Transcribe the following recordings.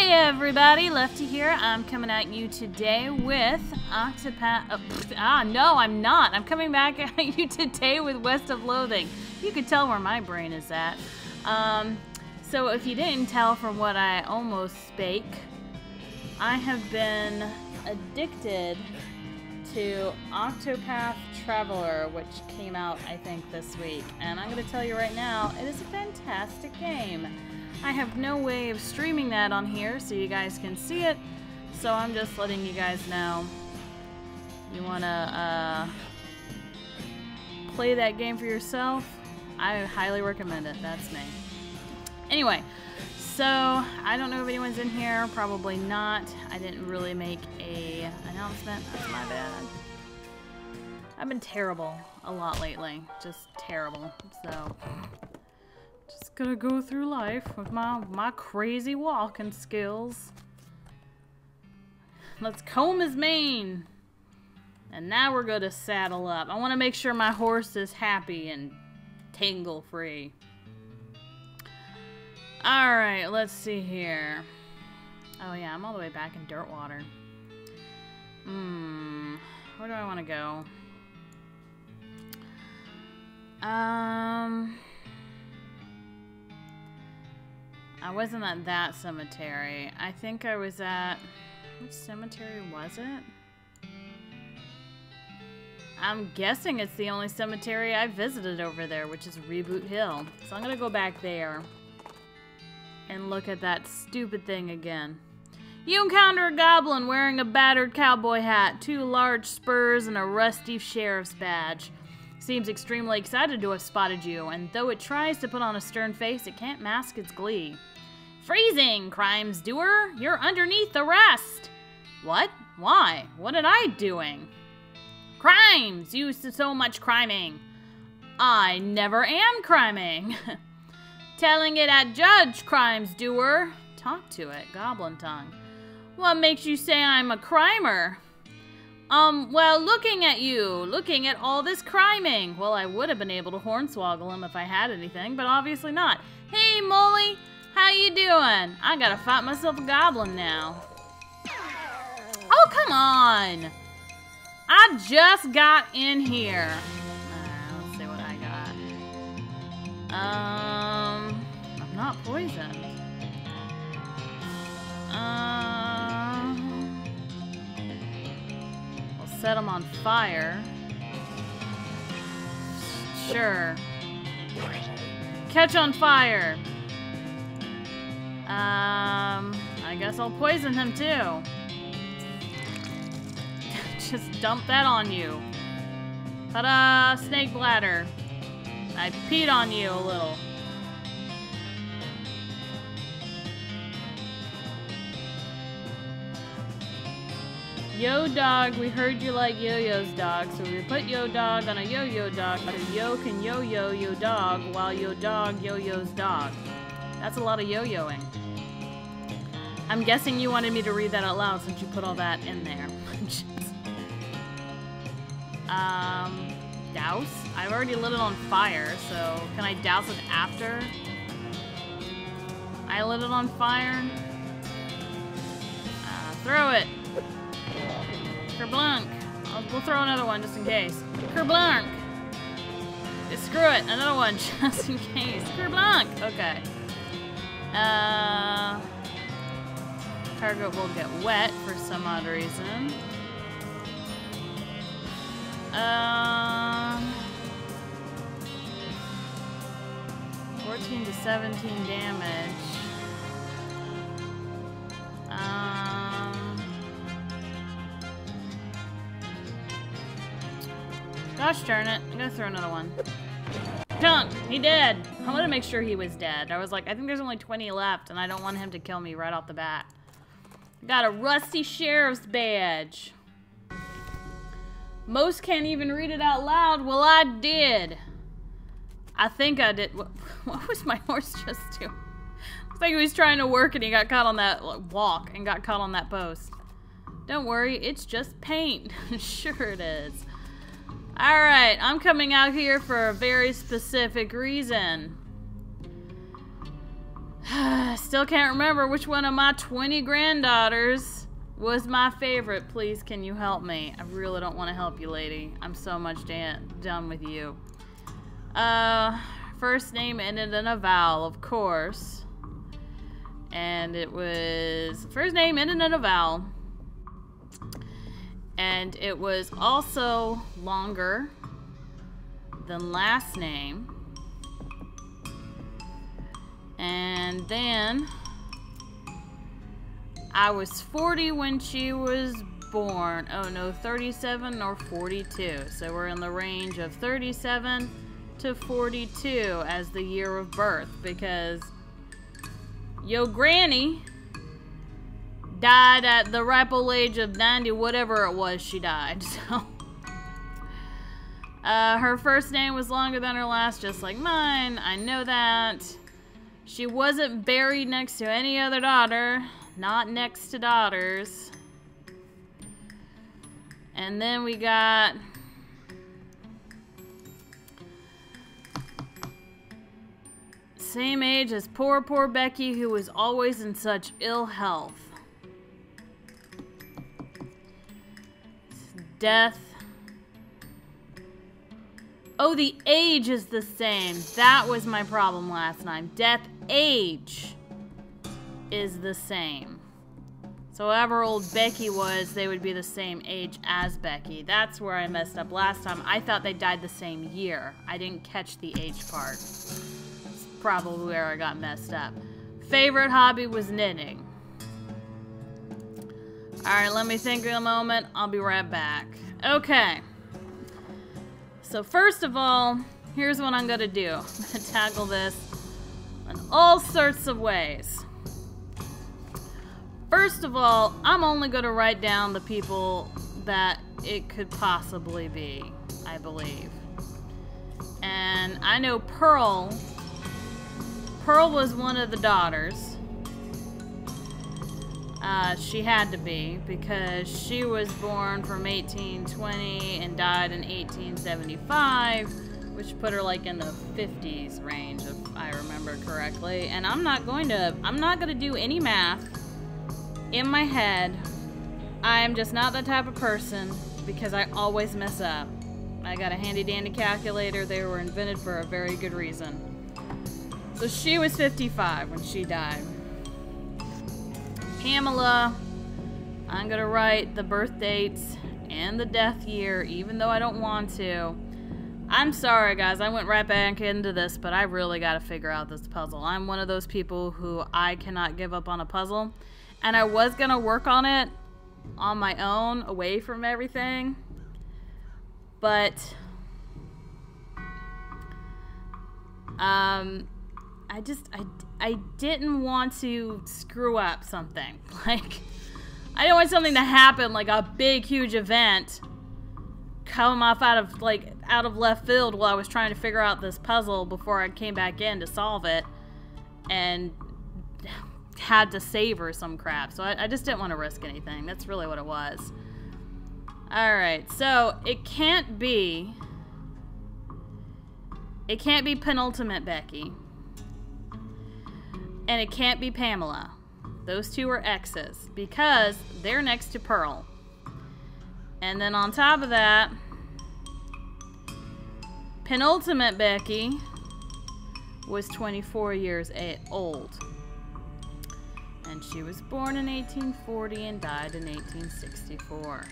Hey everybody, Leftie here. I'm coming at you today with no, I'm not. I'm coming back at you today with West of Loathing. You could tell where my brain is at. So if you didn't tell from what I almost spake, I have been addicted to Octopath Traveler, which came out, I think, this week. And I'm going to tell you right now, it is a fantastic game. I have no way of streaming that on here so you guys can see it, so I'm just letting you guys know. You want to play that game for yourself? I highly recommend it. That's me. Anyway, so I don't know if anyone's in here. Probably not. I didn't really make a announcement. That's my bad. I've been terrible a lot lately. Just terrible. So just gonna go through life with my crazy walking skills. Let's comb his mane. And now we're gonna saddle up. I want to make sure my horse is happy and tangle free. Alright, let's see here. Oh yeah, I'm all the way back in Dirtwater. Where do I want to go? I wasn't at that cemetery. I think I was at... Which cemetery was it? I'm guessing it's the only cemetery I visited over there, which is Reboot Hill. So I'm gonna go back there and look at that stupid thing again. You encounter a goblin wearing a battered cowboy hat, 2 large spurs, and a rusty sheriff's badge. Seems extremely excited to have spotted you, and though it tries to put on a stern face, it can't mask its glee. Freezing, crimes doer! You're underneath arrest! What? Why? What did I doing? Crimes! You so much criming. I never am criming. Telling it at judge, crimes doer. Talk to it, goblin tongue. What makes you say I'm a crimer? Well, looking at you, looking at all this criming. Well, I would have been able to hornswoggle him if I had anything, but obviously not. Hey, Molly, how you doing? I gotta fight myself a goblin now. Oh, come on. I just got in here. Let's see what I got. I'm not poisoned. We'll set him on fire. Sure. Catch on fire. I guess I'll poison him too. Just dump that on you. Ta-da! Snake bladder. I peed on you a little. Yo dog, we heard you like yo-yos, dog, so we put yo dog on a yo-yo dog so yo can yo-yo yo dog while yo dog yo-yo's dog. That's a lot of yo-yoing. I'm guessing you wanted me to read that out loud since you put all that in there. Douse? I've already lit it on fire, so can I douse it after I lit it on fire? Throw it! Kerblunk! We'll throw another one just in case. Kerblunk! Screw it, another one just in case. Kerblunk! Okay. Cargo will get wet for some odd reason. 14 to 17 damage. Gosh darn it. I'm gonna throw another one. Dunk! He dead! I wanted to make sure he was dead. I was like, I think there's only 20 left, and I don't want him to kill me right off the bat. Got a rusty sheriff's badge. Most can't even read it out loud. Well, I did. I think I did. What was my horse just doing? Looks like he was trying to work and he got caught on that walk and got caught on that post. Don't worry, it's just paint. Sure it is. Alright, I'm coming out here for a very specific reason. Still can't remember which one of my 20 granddaughters was my favorite. Please, can you help me? I really don't want to help you, lady. I'm so much done with you. First name ended in a vowel, of course. And it was... First name ended in a vowel. And it was also longer than last name. And then I was 40 when she was born. Oh no, 37 or 42. So we're in the range of 37 to 42 as the year of birth, because yo granny died at the ripe old age of 90, whatever it was she died. So her first name was longer than her last, just like mine. I know that. She wasn't buried next to any other daughter. Not next to daughters. And then we got... Same age as poor Becky, who was always in such ill health. Death. Oh, the age is the same. That was my problem last time. Death age is the same. So however old Becky was, they would be the same age as Becky. That's where I messed up last time. I thought they died the same year. I didn't catch the age part. It's probably where I got messed up. Favorite hobby was knitting. Alright, let me think a moment. I'll be right back. Okay. So first of all, here's what I'm gonna do. I'm gonna tackle this in all sorts of ways. First of all, I'm only gonna write down the people that it could possibly be, I believe. And I know Pearl was one of the daughters. She had to be, because she was born from 1820 and died in 1875, which put her like in the 50s range, if I remember correctly. And I'm not gonna do any math in my head. I'm just not that type of person, because I always mess up. I got a handy dandy calculator. They were invented for a very good reason. So she was 55 when she died. Pamela, I'm gonna write the birth dates and the death year, even though I don't want to. I'm sorry, guys, I went right back into this, but I really gotta figure out this puzzle. I'm one of those people who I cannot give up on a puzzle, and I was gonna work on it on my own, away from everything, but I didn't want to screw up something. Like, I didn't want something to happen, like a big, huge event come off out of left field while I was trying to figure out this puzzle before I came back in to solve it and had to save her some crap. So I just didn't want to risk anything. That's really what it was. Alright, so it can't be penultimate Becky. And it can't be Pamela. Those two are X's, because they're next to Pearl. And then on top of that, penultimate Becky was 24 years old. And she was born in 1840 and died in 1864.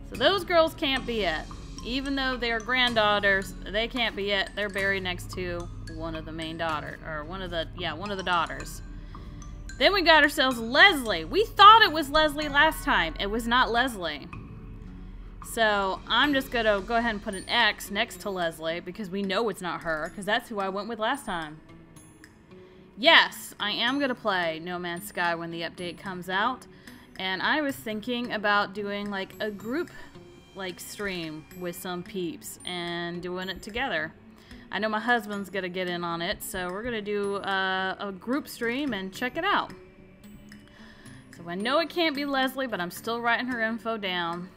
So those girls can't be it. Even though they're granddaughters, they can't be it. They're buried next to one of the main daughters, or one of the daughters. Then we got ourselves Leslie. We thought it was Leslie last time. It was not Leslie. So I'm just gonna go ahead and put an X next to Leslie, because we know it's not her, because that's who I went with last time. Yes, I am gonna play No Man's Sky when the update comes out, and I was thinking about doing like a group stream with some peeps and doing it together. I know my husband's gonna get in on it, so we're gonna do a group stream and check it out. So I know it can't be Leslie, but I'm still writing her info down.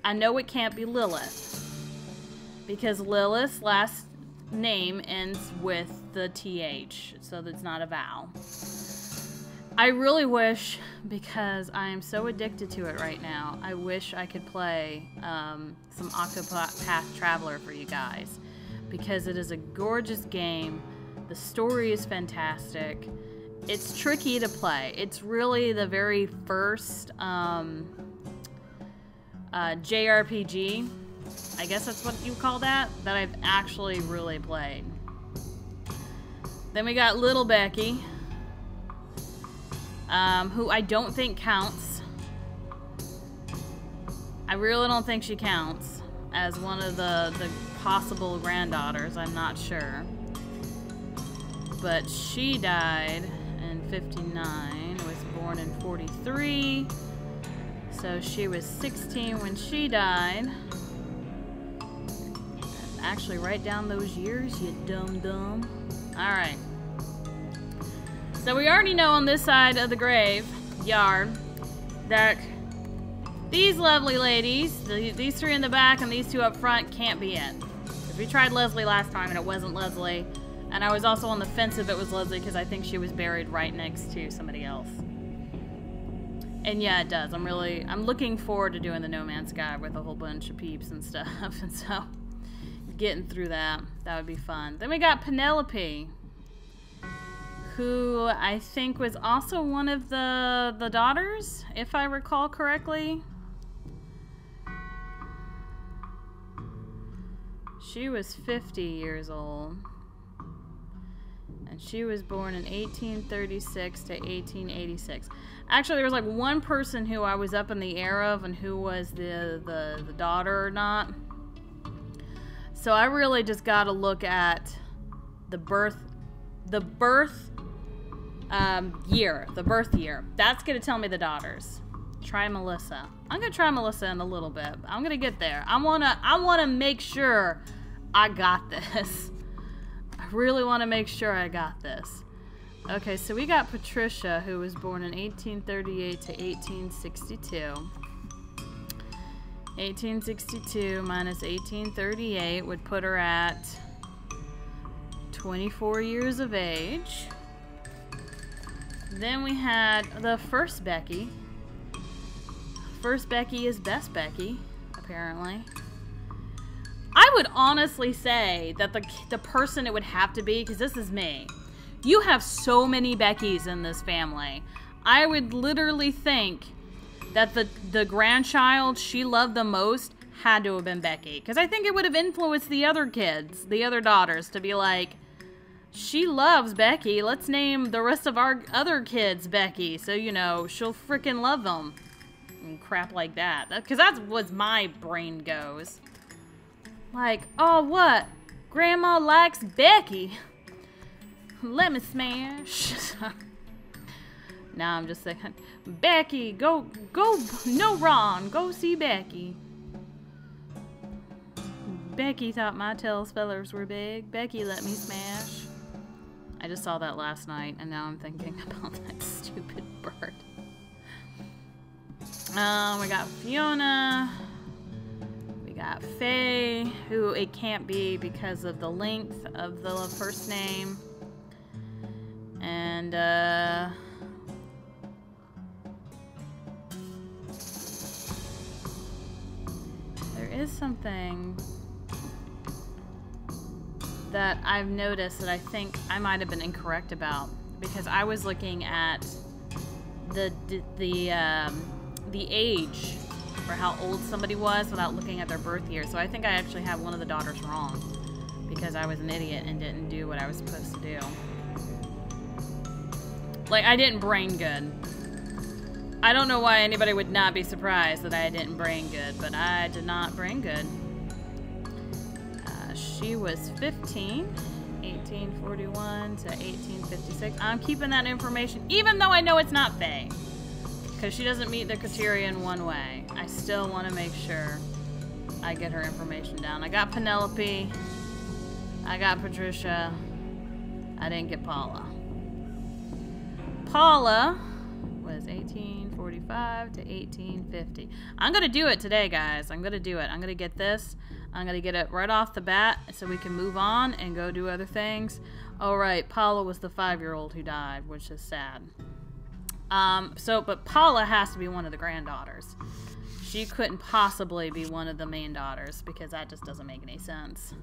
I know it can't be Lilith, because Lilith's last name ends with the TH, so that's not a vowel. I really wish, because I am so addicted to it right now, I wish I could play some Octopath Traveler for you guys, because it is a gorgeous game. The story is fantastic. It's tricky to play. It's really the very first JRPG, I guess that's what you call that I've actually really played. Then we got Little Becky, who I don't think counts. I really don't think she counts as one of the possible granddaughters. I'm not sure. But she died in 59, was born in 43. So she was 16 when she died. Actually, write down those years, you dumb. Alright. So we already know on this side of the graveyard that these lovely ladies, these three in the back and these two up front, can't be it. Because we tried Leslie last time and it wasn't Leslie. And I was also on the fence if it was Leslie because I think she was buried right next to somebody else. And yeah, it does. I'm looking forward to doing the No Man's Sky with a whole bunch of peeps and stuff. And so, getting through that would be fun. Then we got Penelope, who I think was also one of the daughters, if I recall correctly. She was 50 years old. And she was born in 1836 to 1886. Actually, there was like one person who I was up in the air of and who was the daughter or not. So I really just got to look at the birth year. That's going to tell me the daughters. Try Melissa. I'm going to try Melissa in a little bit. I'm going to get there. I want to make sure I got this. I really want to make sure I got this. Okay, so we got Patricia, who was born in 1838 to 1862. 1862 minus 1838 would put her at 24 years of age. Then we had the first Becky. First Becky is best Becky, apparently. I would honestly say that the person it would have to be, because this is me. You have so many Beckys in this family. I would literally think that the grandchild she loved the most had to have been Becky. Because I think it would have influenced the other kids, the other daughters, to be like, she loves Becky. Let's name the rest of our other kids Becky. So, you know, she'll freaking love them. And crap like that. Because that's what my brain goes. Like, oh, what? Grandma likes Becky. Let me smash. Now I'm just thinking, Becky, go, no Ron, go see Becky. Becky thought my tails fellers were big. Becky let me smash. I just saw that last night, and now I'm thinking about that stupid bird. We got Fiona. We got Faye, who it can't be because of the length of the first name. And, there is something that I've noticed that I think I might have been incorrect about, because I was looking at the age for how old somebody was without looking at their birth year. So I think I actually have one of the daughters wrong because I was an idiot and didn't do what I was supposed to do. Like, I didn't brain good. I don't know why anybody would not be surprised that I didn't brain good, but I did not brain good. She was 15, 1841 to 1856. I'm keeping that information, even though I know it's not Faye, because she doesn't meet the criteria in one way. I still want to make sure I get her information down. I got Penelope. I got Patricia. I didn't get Paula. Paula was 1845 to 1850. I'm going to do it today, guys. I'm going to do it. I'm going to get this. I'm going to get it right off the bat so we can move on and go do other things. Oh, right. Paula was the 5-year-old who died, which is sad. But Paula has to be one of the granddaughters. She couldn't possibly be one of the main daughters, because that just doesn't make any sense.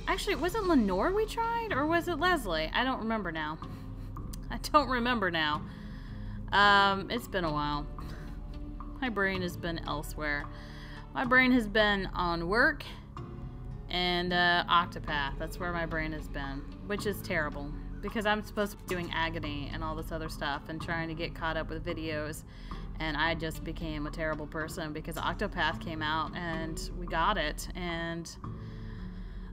Actually, was it Lenore we tried, or was it Leslie? I don't remember now. I don't remember now. It's been a while. My brain has been elsewhere. My brain has been on work and Octopath. That's where my brain has been, which is terrible because I'm supposed to be doing Agony and all this other stuff and trying to get caught up with videos, and I just became a terrible person because Octopath came out and we got it, and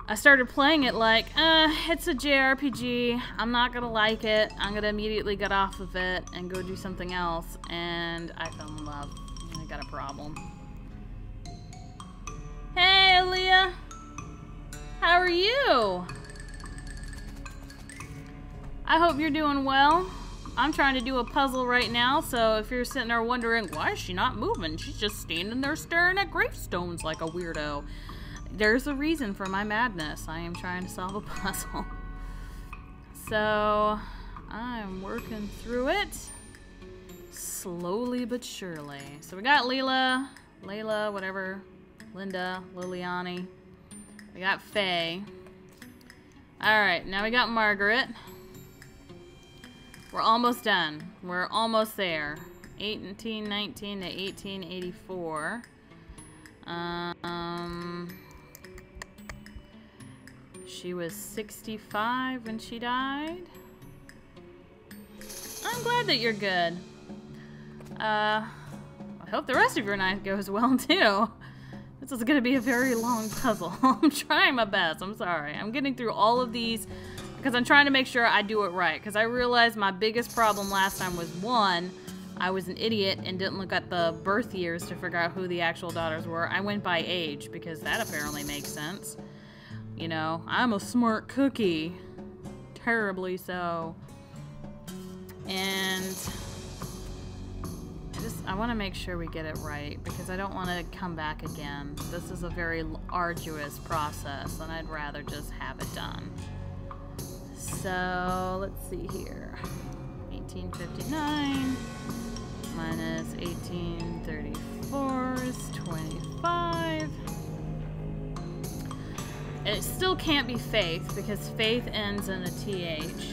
I started playing it like, it's a JRPG, I'm not gonna like it, I'm gonna immediately get off of it and go do something else, and I fell in love. I got a problem. Hey, Aaliyah! How are you? I hope you're doing well. I'm trying to do a puzzle right now, so if you're sitting there wondering, why is she not moving? She's just standing there staring at gravestones like a weirdo. There's a reason for my madness. I am trying to solve a puzzle. So, I'm working through it. Slowly but surely. So we got Layla, whatever, Linda, Liliani. We got Faye. Alright, now we got Margaret. We're almost done. We're almost there. 1819 to 1884. She was 65 when she died. I'm glad that you're good. I hope the rest of your night goes well too. This is gonna be a very long puzzle. I'm trying my best. I'm sorry. I'm getting through all of these because I'm trying to make sure I do it right. Because I realized my biggest problem last time was, one, I was an idiot and didn't look at the birth years to figure out who the actual daughters were. I went by age because that apparently makes sense. You know, I'm a smart cookie. Terribly so. And I want to make sure we get it right because I don't want to come back again. This is a very arduous process and I'd rather just have it done. So, let's see here. 1859 minus 1834 is 25. It still can't be Faith because Faith ends in a TH,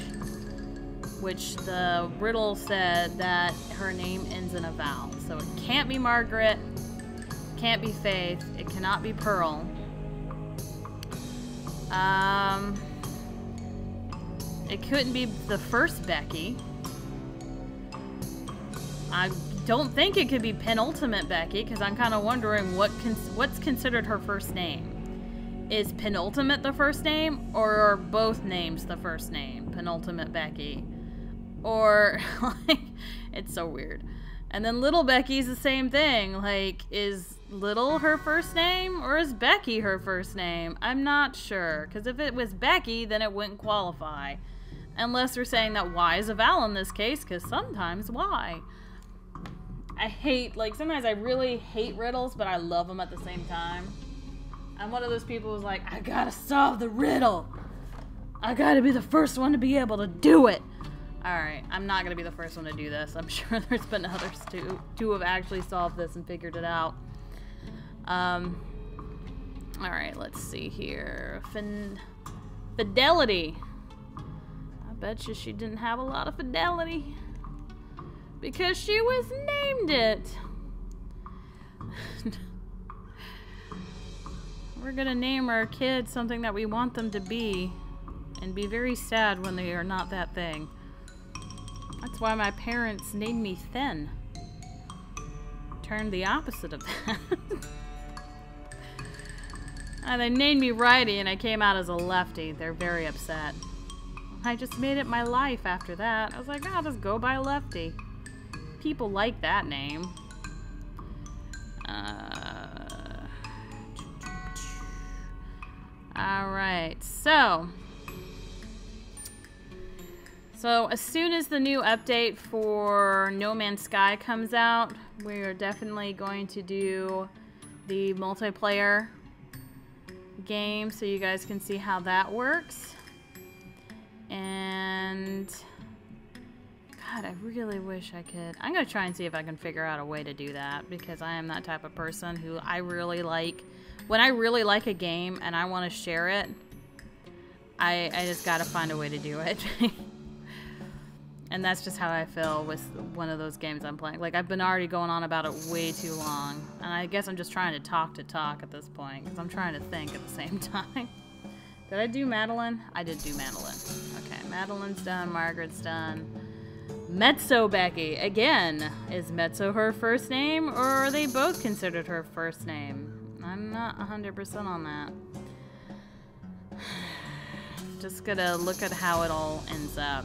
which the riddle said that her name ends in a vowel. So it can't be Margaret, can't be Faith, it cannot be Pearl. It couldn't be the first Becky. I don't think it could be penultimate Becky because I'm kind of wondering what's considered her first name. Is penultimate the first name, or are both names the first name? Penultimate Becky. Or, like, it's so weird. And then Little Becky's the same thing. Like, is Little her first name, or is Becky her first name? I'm not sure. Because if it was Becky, then it wouldn't qualify. Unless we're saying that Y is a vowel in this case, because sometimes Y. I hate, like, sometimes I really hate riddles, but I love them at the same time. I'm one of those people who's like, I gotta solve the riddle. I gotta be the first one to be able to do it. Alright, I'm not gonna be the first one to do this. I'm sure there's been others who have actually solved this and figured it out. Alright, let's see here. Fidelity. I bet you she didn't have a lot of fidelity. Because she was named it. We're gonna name our kids something that we want them to be, and be very sad when they are not that thing. That's why my parents named me Thin. Turned the opposite of that. And they named me Righty and I came out as a Leftie. They're very upset. I just made it my life after that. I was like, I'll just go by Leftie. People like that name. Alright, so as soon as the new update for No Man's Sky comes out, we're definitely going to do the multiplayer game so you guys can see how that works. And God, I really wish I could. I'm gonna try and see if I can figure out a way to do that, because I am that type of person who I really like. When I really like a game and I want to share it, I just gotta find a way to do it. And that's just how I feel with one of those games I'm playing. Like, I've been already going on about it way too long. And I guess I'm just trying to talk at this point, because I'm trying to think at the same time. Did I do Madeline? I did do Madeline. Okay, Madeline's done, Margaret's done. Mezzo Becky. Again, is Mezzo her first name, or are they both considered her first name? I'm not 100% on that. Just gonna look at how it all ends up.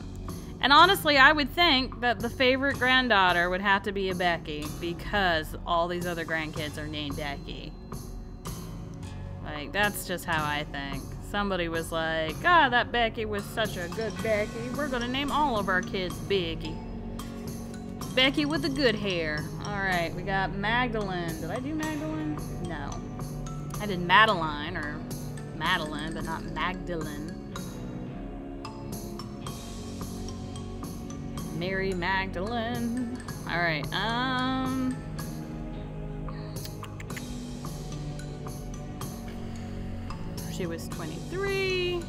And honestly, I would think that the favorite granddaughter would have to be a Becky, because all these other grandkids are named Becky. Like, that's just how I think. Somebody was like, God, that Becky was such a good Becky. We're gonna name all of our kids Becky. Becky with the good hair. Alright, we got Magdalene. Did I do Magdalene? No. I did Madeline, or Madeline, but not Magdalene. Mary Magdalene. Alright, she was 23.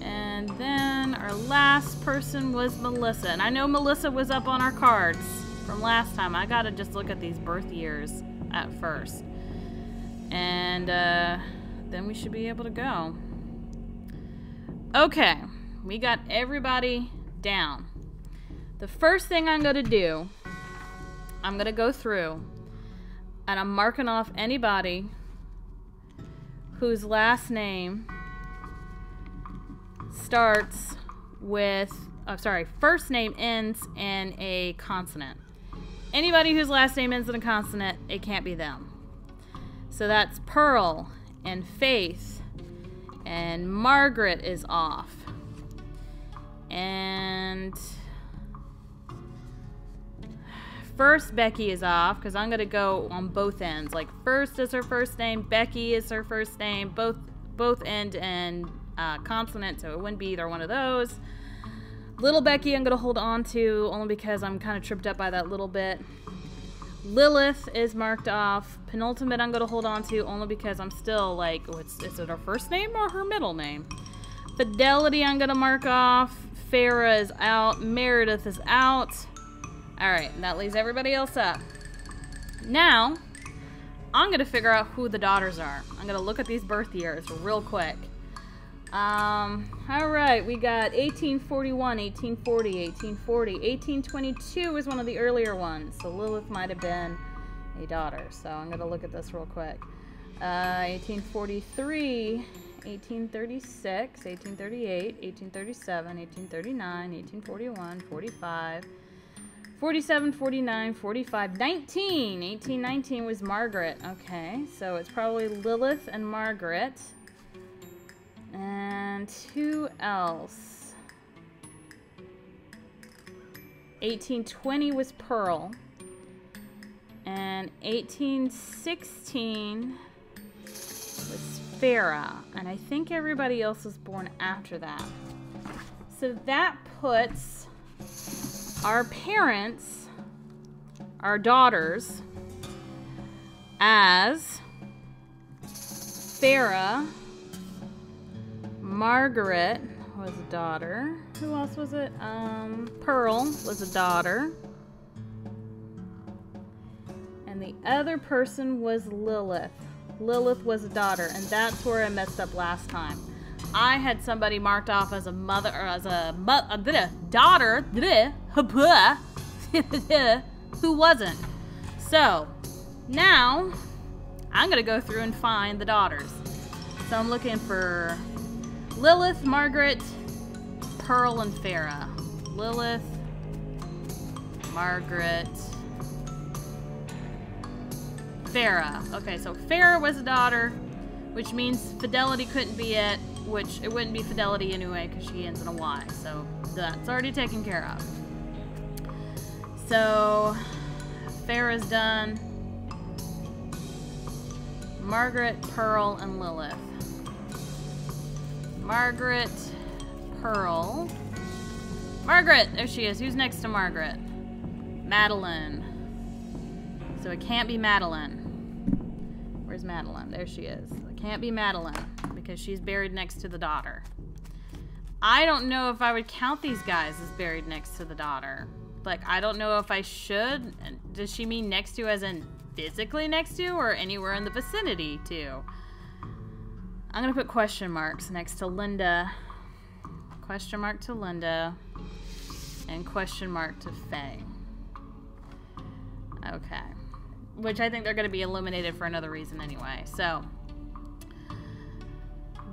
And then our last person was Melissa. And I know Melissa was up on our cards from last time. I gotta just look at these birth years at first. And then we should be able to go. Okay, we got everybody down. The first thing I'm gonna do, I'm gonna go through and I'm marking off anybody whose last name starts with, first name ends in a consonant. Anybody whose last name ends in a consonant, it can't be them. So that's Pearl and Faith, and Margaret is off. And first Becky is off, because I'm gonna go on both ends. Like, first is her first name, Becky is her first name, both end in consonant, so it wouldn't be either one of those. Little Becky I'm gonna hold on to, only because I'm kind of tripped up by that little bit. Lilith is marked off. Penultimate I'm gonna hold on to, only because I'm still like, is it her first name or her middle name? Fidelity I'm gonna mark off. Farah is out. Meredith is out. Alright, that leaves everybody else up. Now, I'm gonna figure out who the daughters are. I'm gonna look at these birth years real quick. Alright, we got 1841, 1840, 1840. 1822 is one of the earlier ones, so Lilith might have been a daughter. So I'm gonna look at this real quick. 1843, 1836, 1838, 1837, 1839, 1841, 45, 47, 49, 45, 19. 1819 was Margaret. Okay, so it's probably Lilith and Margaret. And who else? 1820 was Pearl. And 1816 was Farah. And I think everybody else was born after that. So that puts our parents, our daughters, as Farah. Margaret was a daughter. Who else was it? Pearl was a daughter. And the other person was Lilith. Lilith was a daughter, and that's where I messed up last time. I had somebody marked off as a mother, or as a daughter, who wasn't. So, now, I'm gonna go through and find the daughters. So I'm looking for Lilith, Margaret, Pearl, and Farah. Lilith, Margaret, Farah. Okay, so Farah was a daughter, which means Fidelity couldn't be it, which it wouldn't be Fidelity anyway, because she ends in a Y. So that's already taken care of. So Farah's done. Margaret, Pearl, and Lilith. Margaret, Pearl. Margaret! There she is. Who's next to Margaret? Madeline. So it can't be Madeline. Where's Madeline? There she is. It can't be Madeline because she's buried next to the daughter. I don't know if I would count these guys as buried next to the daughter. Like, I don't know if I should. Does she mean next to as in physically next to or anywhere in the vicinity to? I'm going to put question marks next to Linda. Question mark to Linda. And question mark to Faye. Okay. Which I think they're going to be eliminated for another reason anyway. So,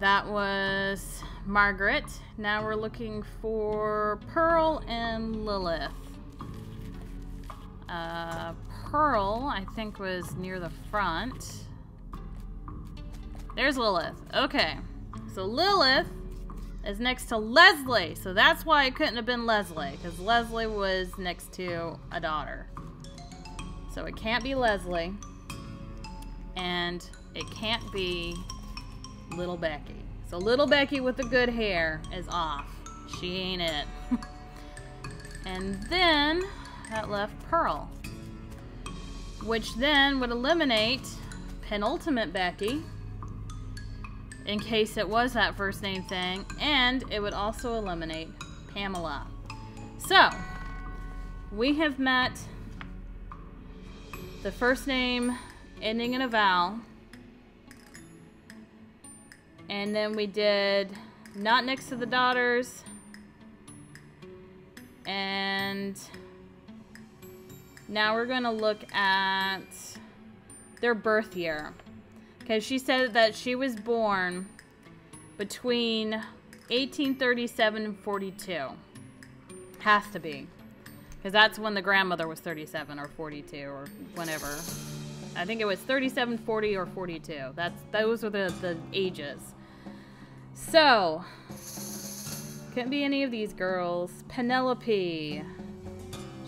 that was Margaret. Now we're looking for Pearl and Lilith. Pearl, I think, was near the front. There's Lilith. Okay. So Lilith is next to Leslie. So that's why it couldn't have been Leslie, because Leslie was next to a daughter. So it can't be Leslie. And it can't be Little Becky. So Little Becky with the good hair is off. She ain't it. And then that left Pearl, which then would eliminate penultimate Becky, in case it was that first name thing, and it would also eliminate Pamela. So, we have met the first name ending in a vowel, and then we did not next to the daughters, and now we're going to look at their birth year. Because she said that she was born between 1837 and 42. Has to be. Because that's when the grandmother was 37 or 42 or whenever. I think it was 37, 40, or 42. Those were the ages. So, couldn't be any of these girls. Penelope.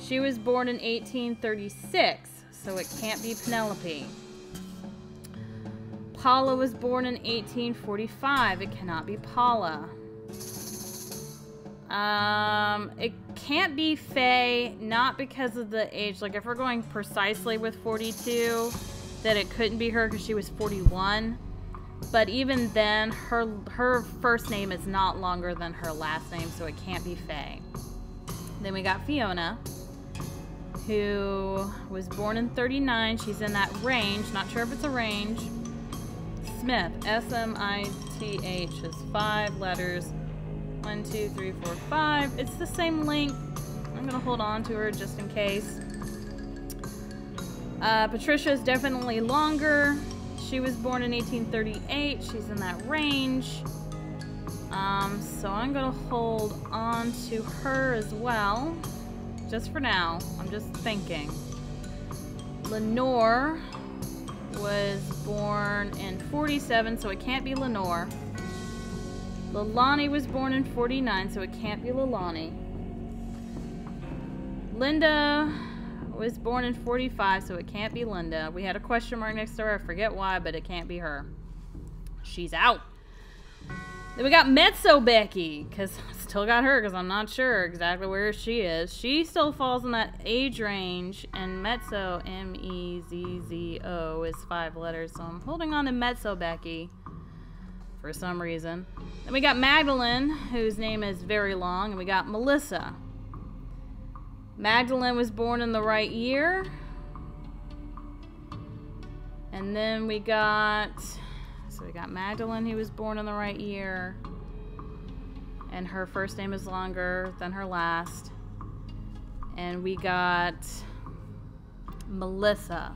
She was born in 1836, so it can't be Penelope. Paula was born in 1845. It cannot be Paula. It can't be Faye, not because of the age. Like, if we're going precisely with 42, that it couldn't be her because she was 41. But even then, her first name is not longer than her last name, so it can't be Faye. Then we got Fiona, who was born in 39. She's in that range. Not sure if it's a range. Smith, S-M-I-T-H, is 5 letters. 1, 2, 3, 4, 5. It's the same length. I'm going to hold on to her just in case. Patricia is definitely longer. She was born in 1838. She's in that range. So I'm going to hold on to her as well. Just for now. I'm just thinking. Lenore was born in 47, so it can't be Lenore. Leilani was born in 49, so it can't be Leilani. Linda was born in 45, so it can't be Linda. We had a question mark next to her. I forget why, but it can't be her. She's out. Then we got Mezzo Becky, because I still got her, because I'm not sure exactly where she is. She still falls in that age range, and Mezzo, M-E-Z-Z-O, is 5 letters, so I'm holding on to Mezzo Becky for some reason. Then we got Magdalene, whose name is very long, and we got Melissa. Magdalene was born in the right year. And then we got Magdalene, who was born in the right year. And her first name is longer than her last. And we got Melissa,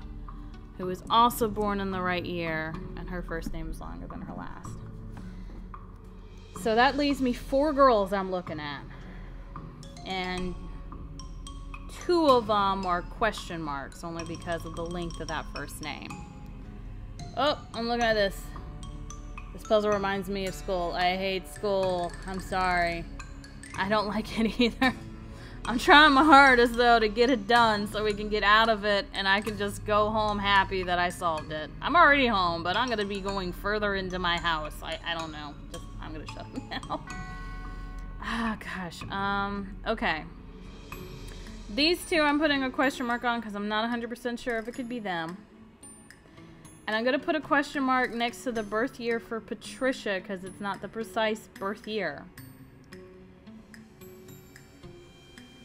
who was also born in the right year. And her first name is longer than her last. So that leaves me 4 girls I'm looking at. And 2 of them are question marks, only because of the length of that first name. Oh, I'm looking at this. This puzzle reminds me of school. I hate school. I'm sorry. I don't like it either. I'm trying my hardest, though, to get it done so we can get out of it and I can just go home happy that I solved it. I'm already home, but I'm going to be going further into my house. I don't know. I'm going to shut up now. Ah, gosh. Okay. These two I'm putting a question mark on because I'm not 100% sure if it could be them. And I'm going to put a question mark next to the birth year for Patricia because it's not the precise birth year.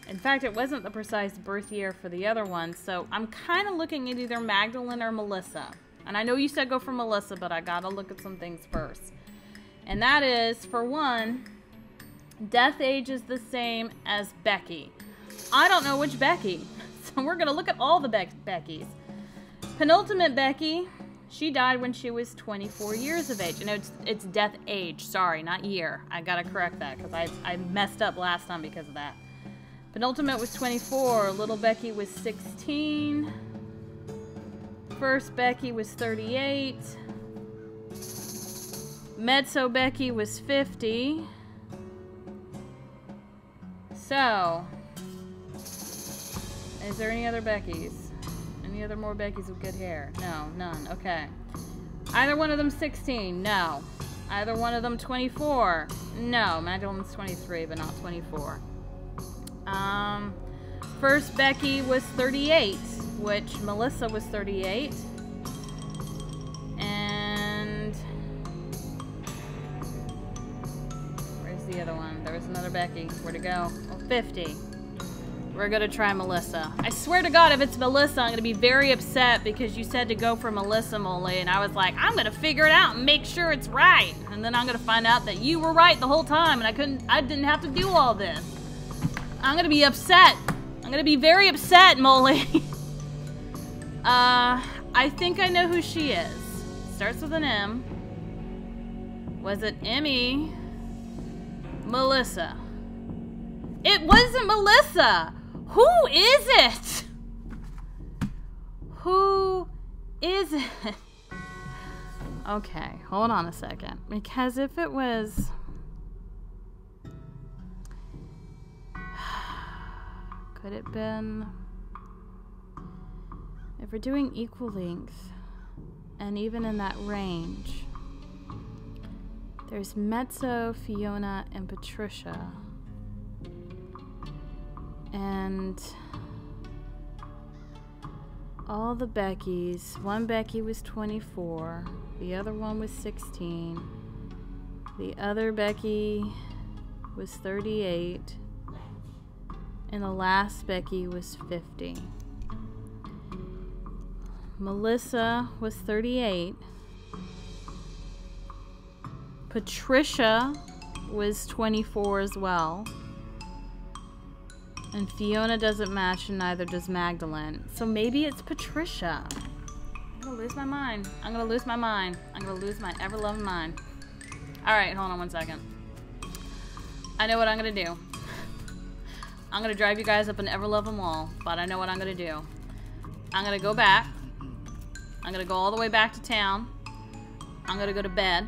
In fact, it wasn't the precise birth year for the other one, so I'm kind of looking at either Magdalene or Melissa. And I know you said go for Melissa, but I gotta look at some things first. And that is, for one, death age is the same as Becky. I don't know which Becky, so we're gonna look at all the Beckys. Penultimate Becky, she died when she was 24 years of age. No, it's death age, sorry, not year. I gotta correct that, because I messed up last time because of that. Penultimate was 24, little Becky was 16, first Becky was 38, Mezzo Becky was 50, so, is there any other Beckys? Any other more Beckys with good hair? No, none, okay. Either one of them 16? No. Either one of them 24? No, Magdalene's 23, but not 24. First Becky was 38, which Melissa was 38. And where's the other one? There was another Becky. Where'd it go? Oh, 50. We're gonna try Melissa. I swear to God, if it's Melissa, I'm gonna be very upset because you said to go for Melissa, Molly, and I was like, I'm gonna figure it out and make sure it's right. And then I'm gonna find out that you were right the whole time and I didn't have to do all this. I'm gonna be upset. I'm gonna be very upset, Molly. I think I know who she is. Starts with an M. Was it Emmy? Melissa. It wasn't Melissa. Who is it? Who is it? Okay, hold on a second. Because if it was... Could it been... If we're doing equal length, and even in that range, there's Mezzo, Fiona, and Patricia. And all the Beckys, one Becky was 24, the other one was 16, the other Becky was 38, and the last Becky was 50. Melissa was 38. Patricia was 24 as well. And Fiona doesn't match, and neither does Magdalene. So maybe it's Patricia. I'm gonna lose my mind. I'm gonna lose my mind. I'm gonna lose my ever-loving mind. Alright, hold on one second. I know what I'm gonna do. I'm gonna drive you guys up an ever-loving wall, but I know what I'm gonna do. I'm gonna go back. I'm gonna go all the way back to town. I'm gonna go to bed.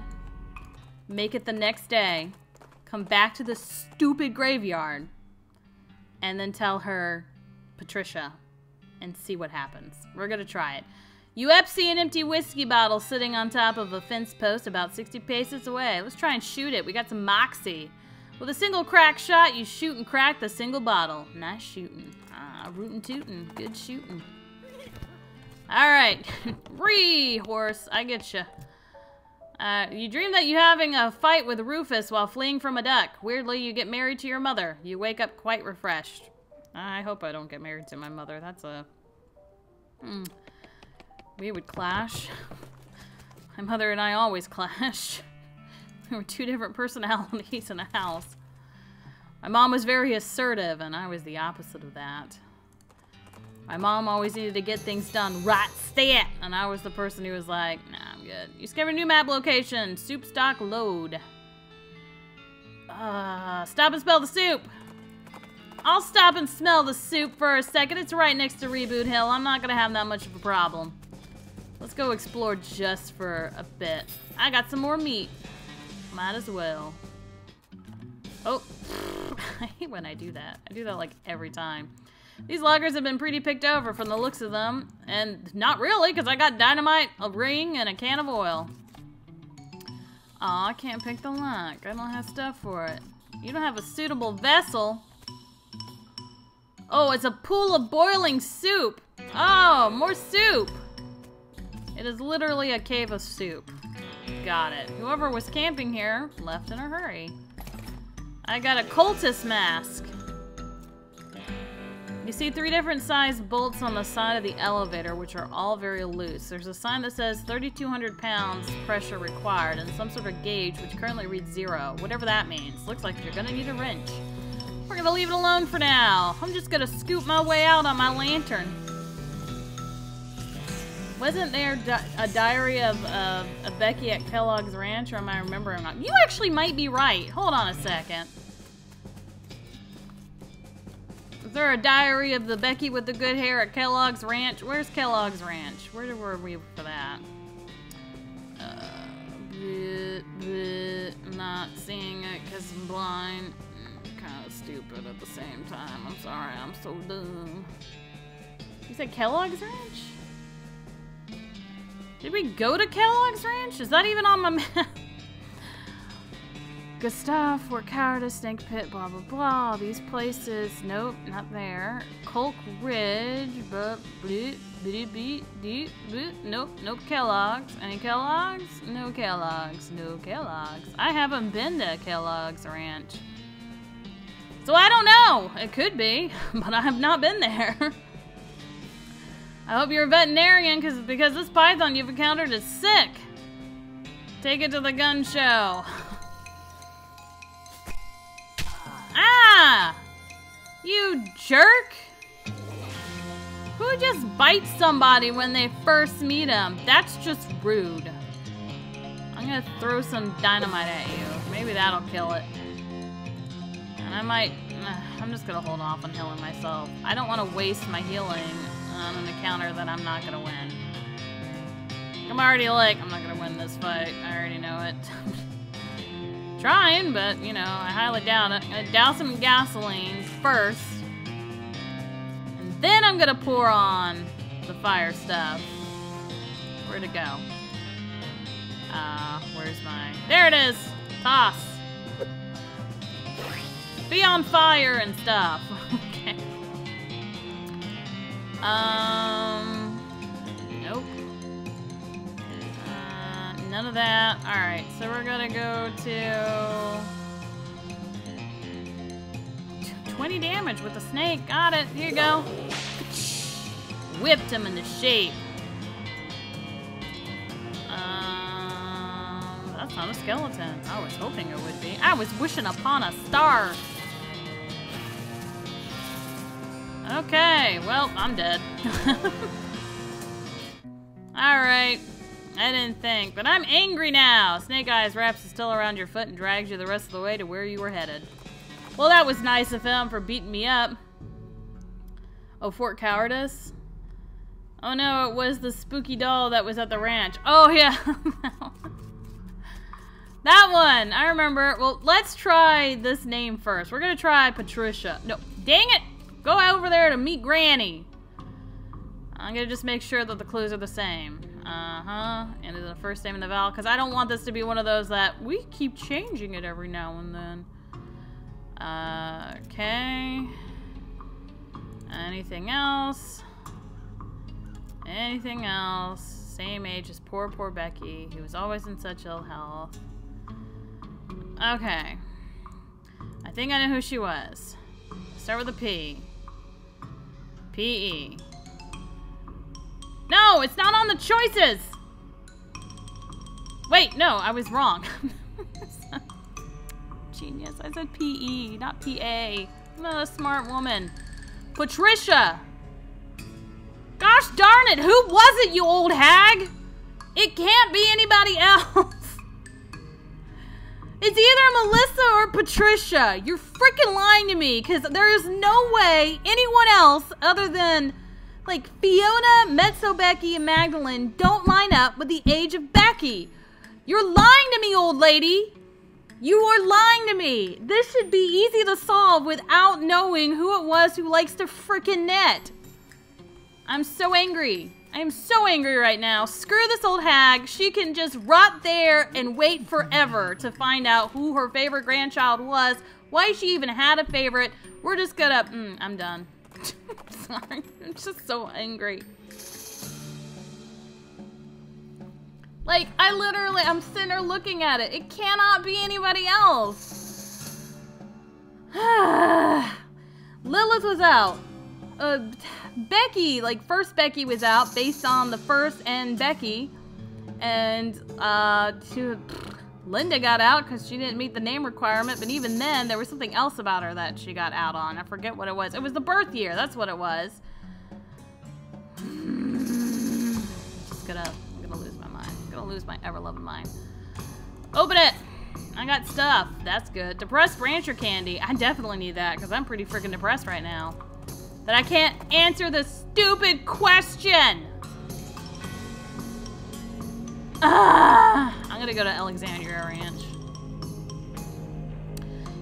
Make it the next day. Come back to the stupid graveyard. And then tell her, Patricia, and see what happens. We're gonna try it. You see an empty whiskey bottle sitting on top of a fence post about 60 paces away. Let's try and shoot it. We got some moxie. With a single crack shot, you shoot and crack the single bottle. Nice shooting. Ah, rootin' tootin'. Good shooting. Alright. Ree, horse. I get you. You dream that you're having a fight with Rufus while fleeing from a duck. Weirdly, you get married to your mother. You wake up quite refreshed. I hope I don't get married to my mother. That's a... We would clash. My mother and I always clashed. We were two different personalities in a house. My mom was very assertive, and I was the opposite of that. My mom always needed to get things done right stat, and I was the person who was like, nah, I'm good. You discover a new map location. Soup stock load. Stop and smell the soup. I'll stop and smell the soup for a second. It's right next to Reboot Hill. I'm not gonna have that much of a problem. Let's go explore just for a bit. I got some more meat. Might as well. Oh, I hate when I do that. I do that like every time. These loggers have been pretty picked over from the looks of them. And not really, because I got dynamite, a ring, and a can of oil. Aw, I can't pick the lock. I don't have stuff for it. You don't have a suitable vessel. Oh, it's a pool of boiling soup. Oh, more soup. It is literally a cave of soup. Got it. Whoever was camping here left in a hurry. I got a cultist mask. You see 3 different sized bolts on the side of the elevator, which are all very loose. There's a sign that says 3,200 pounds pressure required and some sort of gauge, which currently reads 0. Whatever that means. Looks like you're gonna need a wrench. We're gonna leave it alone for now. I'm just gonna scoop my way out on my lantern. Wasn't there a diary of Becky at Kellogg's Ranch, or am I remembering wrong? You actually might be right. Hold on a second. Is there a diary of the Becky with the good hair at Kellogg's Ranch? Where's Kellogg's Ranch? Where were we for that? I'm not seeing it because I'm blind. Kind of stupid at the same time. I'm sorry, I'm so dumb. You said Kellogg's Ranch? Did we go to Kellogg's Ranch? Is that even on my map? Gustav, Fort Cowardice, Snake Pit, blah, blah, blah. These places. Nope, not there. Colk Ridge, but nope, nope, Kellogg's. Any Kellogg's? No Kellogg's, no Kellogg's. I haven't been to Kellogg's Ranch. So I don't know. It could be, but I have not been there. I hope you're a veterinarian, because this python you've encountered is sick. Take it to the gun show. Ah! You jerk! Who just bites somebody when they first meet them? That's just rude. I'm gonna throw some dynamite at you. Maybe that'll kill it. And I might... I'm just gonna hold off on healing myself. I don't want to waste my healing on an encounter that I'm not gonna win. I'm already like, I'm not gonna win this fight. I already know it. Trying, but, you know, I highly doubt it. I'm gonna douse him in gasoline first. And then I'm gonna pour on the fire stuff. Where'd it go? Where's my... There it is! Toss! Be on fire and stuff. Okay. Nope. None of that. Alright, so we're gonna go to 20 damage with the snake. Got it. Here you go. Whipped him into shape. That's not a skeleton. I was hoping it would be. I was wishing upon a star. Okay, well, I'm dead. Alright. I didn't think, but I'm angry now. Snake Eyes wraps is still around your foot and drags you the rest of the way to where you were headed. Well, that was nice of him for beating me up. Oh, Fort Cowardice? Oh no, it was the spooky doll that was at the ranch. Oh yeah. That one, I remember. Well, let's try this name first. We're gonna try Patricia. No, dang it! Go over there to meet Granny. I'm gonna just make sure that the clues are the same. And the first name in the vowel, because I don't want this to be one of those that we keep changing it every now and then. Okay. Anything else? Anything else? Same age as poor Becky, who was always in such ill health. Okay. I think I know who she was. Start with a P. P-E. No, it's not on the choices! Wait, no, I was wrong. Genius, I said P-E, not P-A. I'm not a smart woman. Patricia! Gosh darn it, who was it, you old hag? It can't be anybody else. It's either Melissa or Patricia. You're freaking lying to me, because there is no way anyone else other than, like, Fiona, Mezzo Becky, and Magdalene don't line up with the age of Becky. You're lying to me, old lady. You are lying to me. This should be easy to solve without knowing who it was who likes to freaking knit. I'm so angry. I am so angry right now. Screw this old hag. She can just rot there and wait forever to find out who her favorite grandchild was why she even had a favorite. We're just gonna, I'm done. Sorry, I'm just so angry. Like, I'm sitting there looking at it. It cannot be anybody else. Lilith was out. Becky, like, first Becky was out based on the first and Becky. And, Linda got out because she didn't meet the name requirement, but even then, there was something else about her that she got out on. I forget what it was. It was the birth year. That's what it was. I'm gonna lose my mind. I'm gonna lose my ever-loving mind. Open it! I got stuff. That's good. Depressed rancher candy. I definitely need that because I'm pretty freaking depressed right now. That I can't answer this stupid question! I'm gonna go to Alexandria Ranch.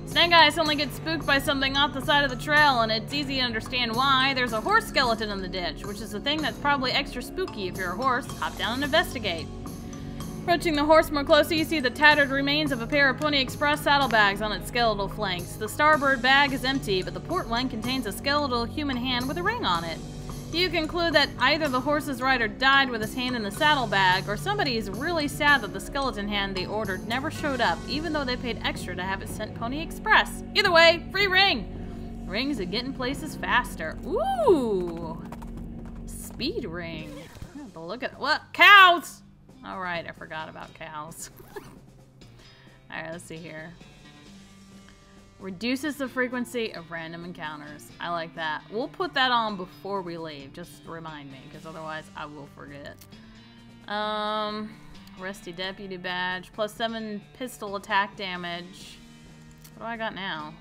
Snake Eyes only gets spooked by something off the side of the trail, and it's easy to understand why. There's a horse skeleton in the ditch, which is a thing that's probably extra spooky if you're a horse. Hop down and investigate. Approaching the horse more closely, you see the tattered remains of a pair of Pony Express saddlebags on its skeletal flanks. The starboard bag is empty, but the port one contains a skeletal human hand with a ring on it. You conclude that either the horse's rider died with his hand in the saddlebag, or somebody is really sad that the skeleton hand they ordered never showed up, even though they paid extra to have it sent Pony Express. Either way, free ring! Rings are getting places faster. Ooh! Speed ring. But look at what? Cows! Alright, I forgot about cows. Alright, let's see here. Reduces the frequency of random encounters. I like that. We'll put that on before we leave, just to remind me, because otherwise I will forget. Rusty Deputy Badge, plus 7 pistol attack damage. What do I got now?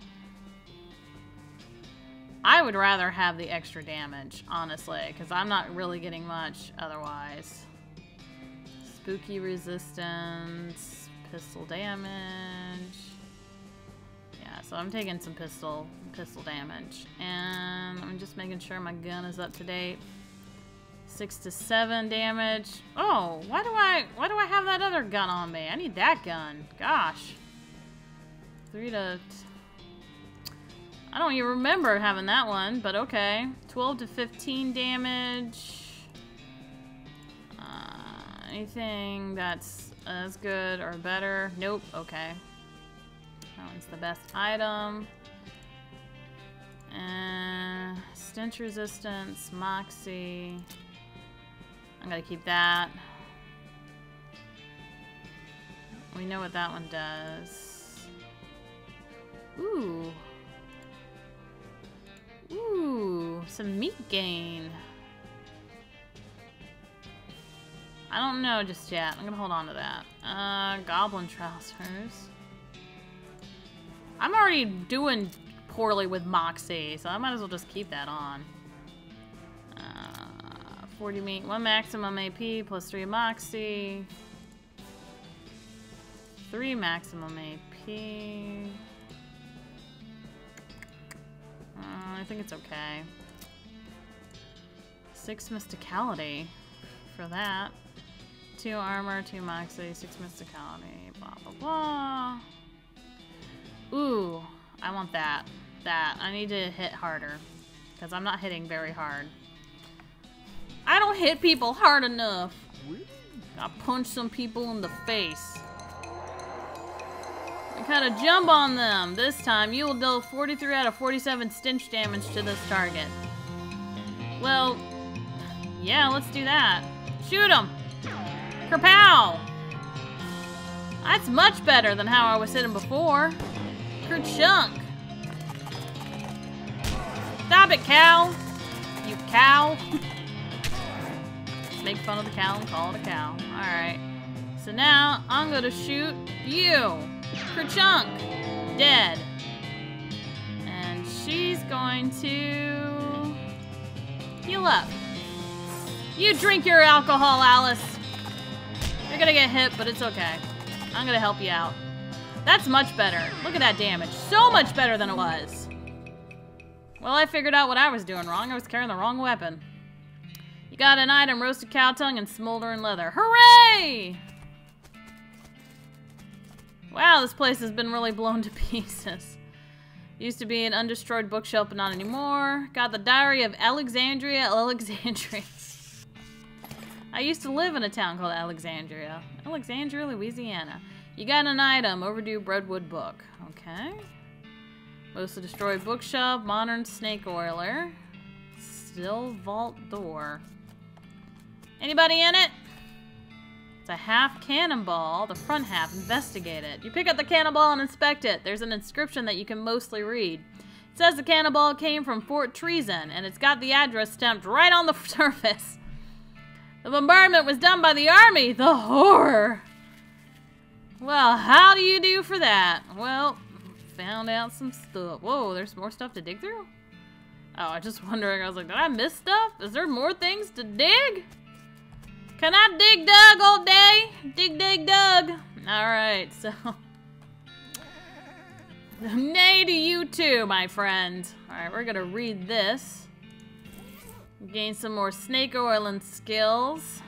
I would rather have the extra damage, honestly, because I'm not really getting much otherwise. Spooky resistance, pistol damage. So I'm taking some pistol damage, and I'm just making sure my gun is up to date. 6 to 7 damage. Oh, why do I have that other gun on me? I need that gun. Gosh. 3 to... I don't even remember having that one, but okay. 12 to 15 damage. Anything that's as good or better? Nope. Okay. That one's the best item. Stench resistance, Moxie. I'm gonna keep that. We know what that one does. Ooh. Ooh, some meat gain. I don't know just yet. I'm gonna hold on to that. Goblin trousers. I'm already doing poorly with Moxie, so I might as well just keep that on. 40 meat, 1 maximum AP, plus 3 Moxie. 3 maximum AP. I think it's okay. 6 mysticality for that. 2 armor, 2 Moxie, 6 mysticality, blah, blah, blah. Ooh, I want that. I need to hit harder, because I'm not hitting very hard. I don't hit people hard enough. I punch some people in the face. I kind of jump on them. This time, you will deal 43 out of 47 stench damage to this target. Well, yeah, let's do that. Shoot him! Kerpow! That's much better than how I was hitting before. Chunk. Stop it, cow! You cow! Make fun of the cow and call it a cow. Alright. So now, I'm gonna shoot you! Kerchunk! Dead. And she's going to... heal up. You drink your alcohol, Alice! You're gonna get hit, but it's okay. I'm gonna help you out. That's much better. Look at that damage. So much better than it was. Well, I figured out what I was doing wrong. I was carrying the wrong weapon. You got an item, roasted cow tongue and smoldering leather. Hooray! Wow, this place has been really blown to pieces. Used to be an undestroyed bookshelf, but not anymore. Got the Diary of Alexandria. I used to live in a town called Alexandria. Alexandria, Louisiana. You got an item. Overdue Breadwood book. Okay. Mostly destroyed bookshelf. Modern snake oiler. Still vault door. Anybody in it? It's a half cannonball. The front half. Investigate it. You pick up the cannonball and inspect it. There's an inscription that you can mostly read. It says the cannonball came from Fort Treason, and it's got the address stamped right on the surface. The bombardment was done by the army. The horror. Well, how do you do for that? Well, found out some stuff. Whoa, there's more stuff to dig through? Oh, I was just wondering. I was like, did I miss stuff? Is there more things to dig? Can I dig Doug all day? Dig, dig, Doug. Alright, so. Nay to you too, my friend. Alright, we're gonna read this. Gain some more snake oiling skills.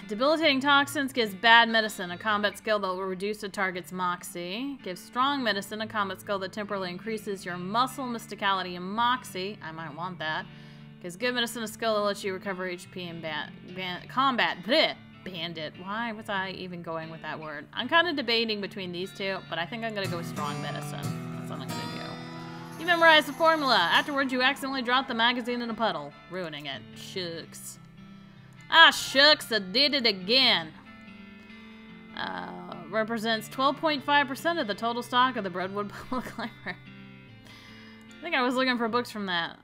Debilitating toxins gives bad medicine, a combat skill that will reduce a target's moxie. Gives strong medicine, a combat skill that temporarily increases your muscle, mysticality, and moxie. I might want that. Gives good medicine, a skill that lets you recover HP in combat. Bleh, bandit. Why was I even going with that word? I'm kind of debating between these two, but I think I'm gonna go with strong medicine. That's what I'm gonna do. You memorize the formula. Afterwards, you accidentally drop the magazine in a puddle, ruining it. Shucks. Ah, shucks, I did it again. Represents 12.5% of the total stock of the Breadwood Public Library. I think I was looking for books from that.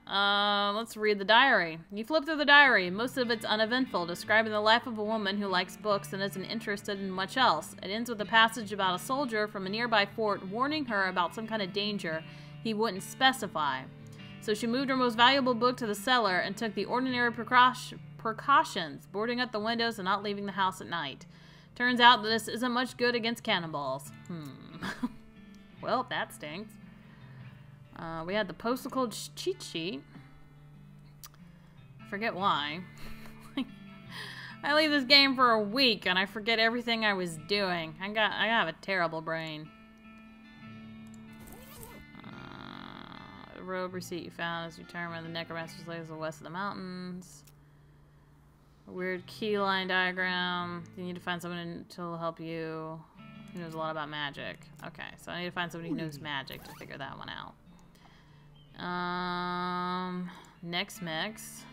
Let's read the diary. You flip through the diary. Most of it's uneventful, describing the life of a woman who likes books and isn't interested in much else. It ends with a passage about a soldier from a nearby fort warning her about some kind of danger he wouldn't specify. So she moved her most valuable book to the cellar and took the ordinary precautions, boarding up the windows and not leaving the house at night. Turns out that this isn't much good against cannonballs. Well, that stinks. We had the postal code cheat sheet. I forget why. I leave this game for a week and I forget everything I was doing. I have a terrible brain. The robe receipt you found is determined the necromancer's lives west of the mountains. A weird key line diagram. You need to find someone to help you who knows a lot about magic. Okay, so I need to find somebody who knows magic to figure that one out. Next mix.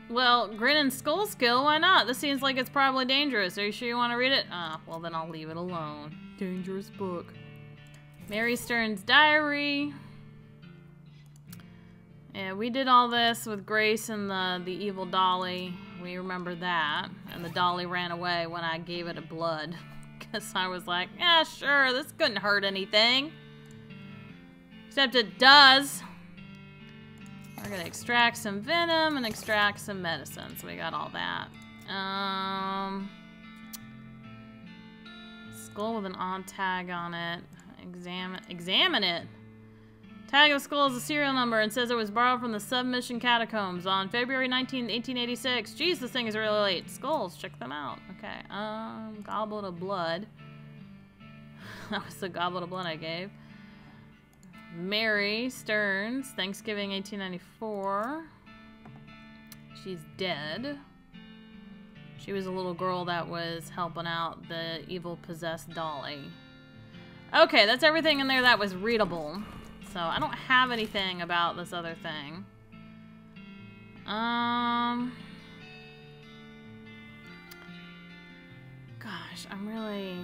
Well, Grin and Skull skill, why not? This seems like it's probably dangerous. Are you sure you want to read it? Well then I'll leave it alone. Dangerous book. Mary Stern's diary. Yeah, we did all this with Grace and the evil dolly. We remember that. And the dolly ran away when I gave it a blood. Because I was like, yeah, sure, this couldn't hurt anything. Except it does. We're gonna extract some venom and extract some medicine. So we got all that. Skull with an odd tag on it. Examine it. Tag of the skull is a serial number and says it was borrowed from the submission catacombs on February 19, 1886. Jeez, this thing is really late. Skulls, check them out. Okay, goblet of blood. That was the goblet of blood I gave. Mary Stearns, Thanksgiving 1894. She's dead. She was a little girl that was helping out the evil possessed dolly. Okay, that's everything in there that was readable. So I don't have anything about this other thing. Gosh, I'm really...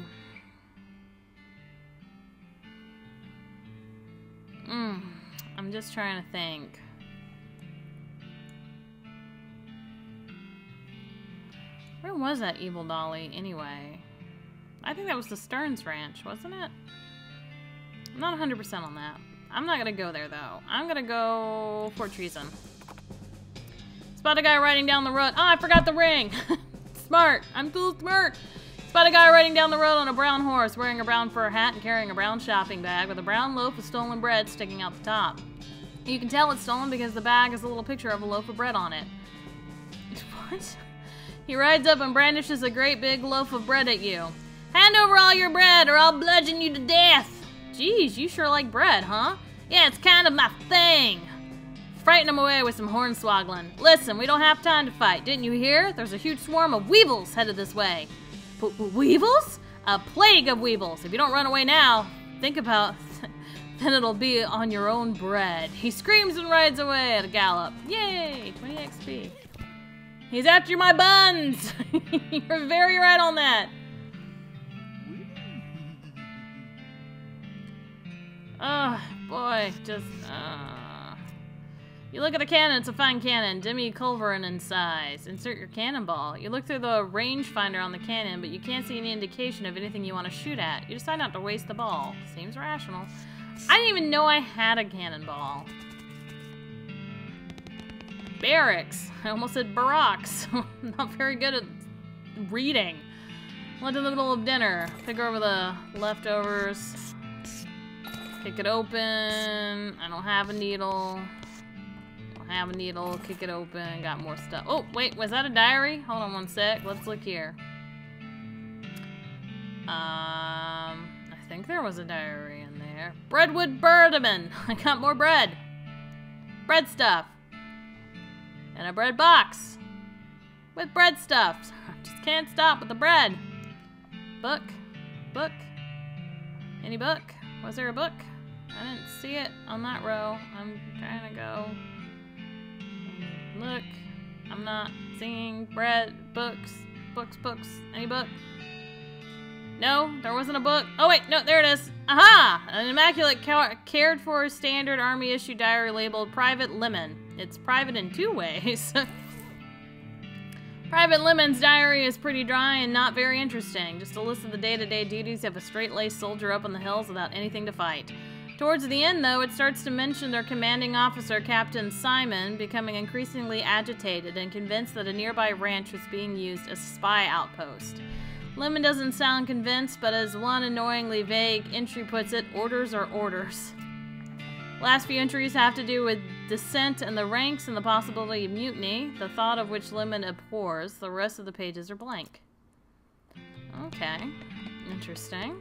I'm just trying to think. Where was that evil dolly anyway? I think that was the Stearns Ranch, wasn't it? I'm not 100% on that. I'm not gonna go there though. I'm gonna go Fort Treason. Spot a guy riding down the road. Oh, I forgot the ring! Smart! I'm too smart! Spot a guy riding down the road on a brown horse, wearing a brown fur hat and carrying a brown shopping bag with a brown loaf of stolen bread sticking out the top. You can tell it's stolen because the bag has a little picture of a loaf of bread on it. What? He rides up and brandishes a great big loaf of bread at you. Hand over all your bread or I'll bludgeon you to death. Jeez, you sure like bread, huh? Yeah, it's kind of my thing. Frighten them away with some hornswoggling. Listen, we don't have time to fight. Didn't you hear? There's a huge swarm of weevils headed this way. Weevils? A plague of weevils. If you don't run away now, think about... then it'll be on your own bread. He screams and rides away at a gallop. Yay! 20 XP. He's after my buns! You're very right on that. Oh, boy. Just, You look at the cannon, it's a fine cannon, demi-culverin in size. Insert your cannonball. You look through the rangefinder on the cannon, but you can't see any indication of anything you want to shoot at. You decide not to waste the ball. Seems rational. I didn't even know I had a cannonball. Barracks. I almost said barracks. Not very good at reading. Went to the middle of dinner. Pick over the leftovers. Kick it open. I don't have a needle. Have a needle, kick it open, got more stuff. Oh, wait, was that a diary? Hold on one sec, let's look here. I think there was a diary in there. Breadwood Birdman! I got more bread. Bread stuff. And a bread box. With bread stuff. I just can't stop with the bread. Book. Book. Any book? Was there a book? I didn't see it on that row. I'm trying to go... Look, I'm not seeing bread, books, books. Any book? No, there wasn't a book. Oh wait, no, there it is. Aha! An immaculate cared for standard army issue diary labeled Private Lemon. It's private in two ways. Private Lemon's diary is pretty dry and not very interesting. Just a list of the day-to-day duties of a straight-laced soldier up in the hills without anything to fight. Towards the end, though, it starts to mention their commanding officer, Captain Simon, becoming increasingly agitated and convinced that a nearby ranch was being used as a spy outpost. Lemon doesn't sound convinced, but as one annoyingly vague entry puts it, orders are orders. Last few entries have to do with dissent in the ranks and the possibility of mutiny, the thought of which Lemon abhors. The rest of the pages are blank. Okay. Interesting.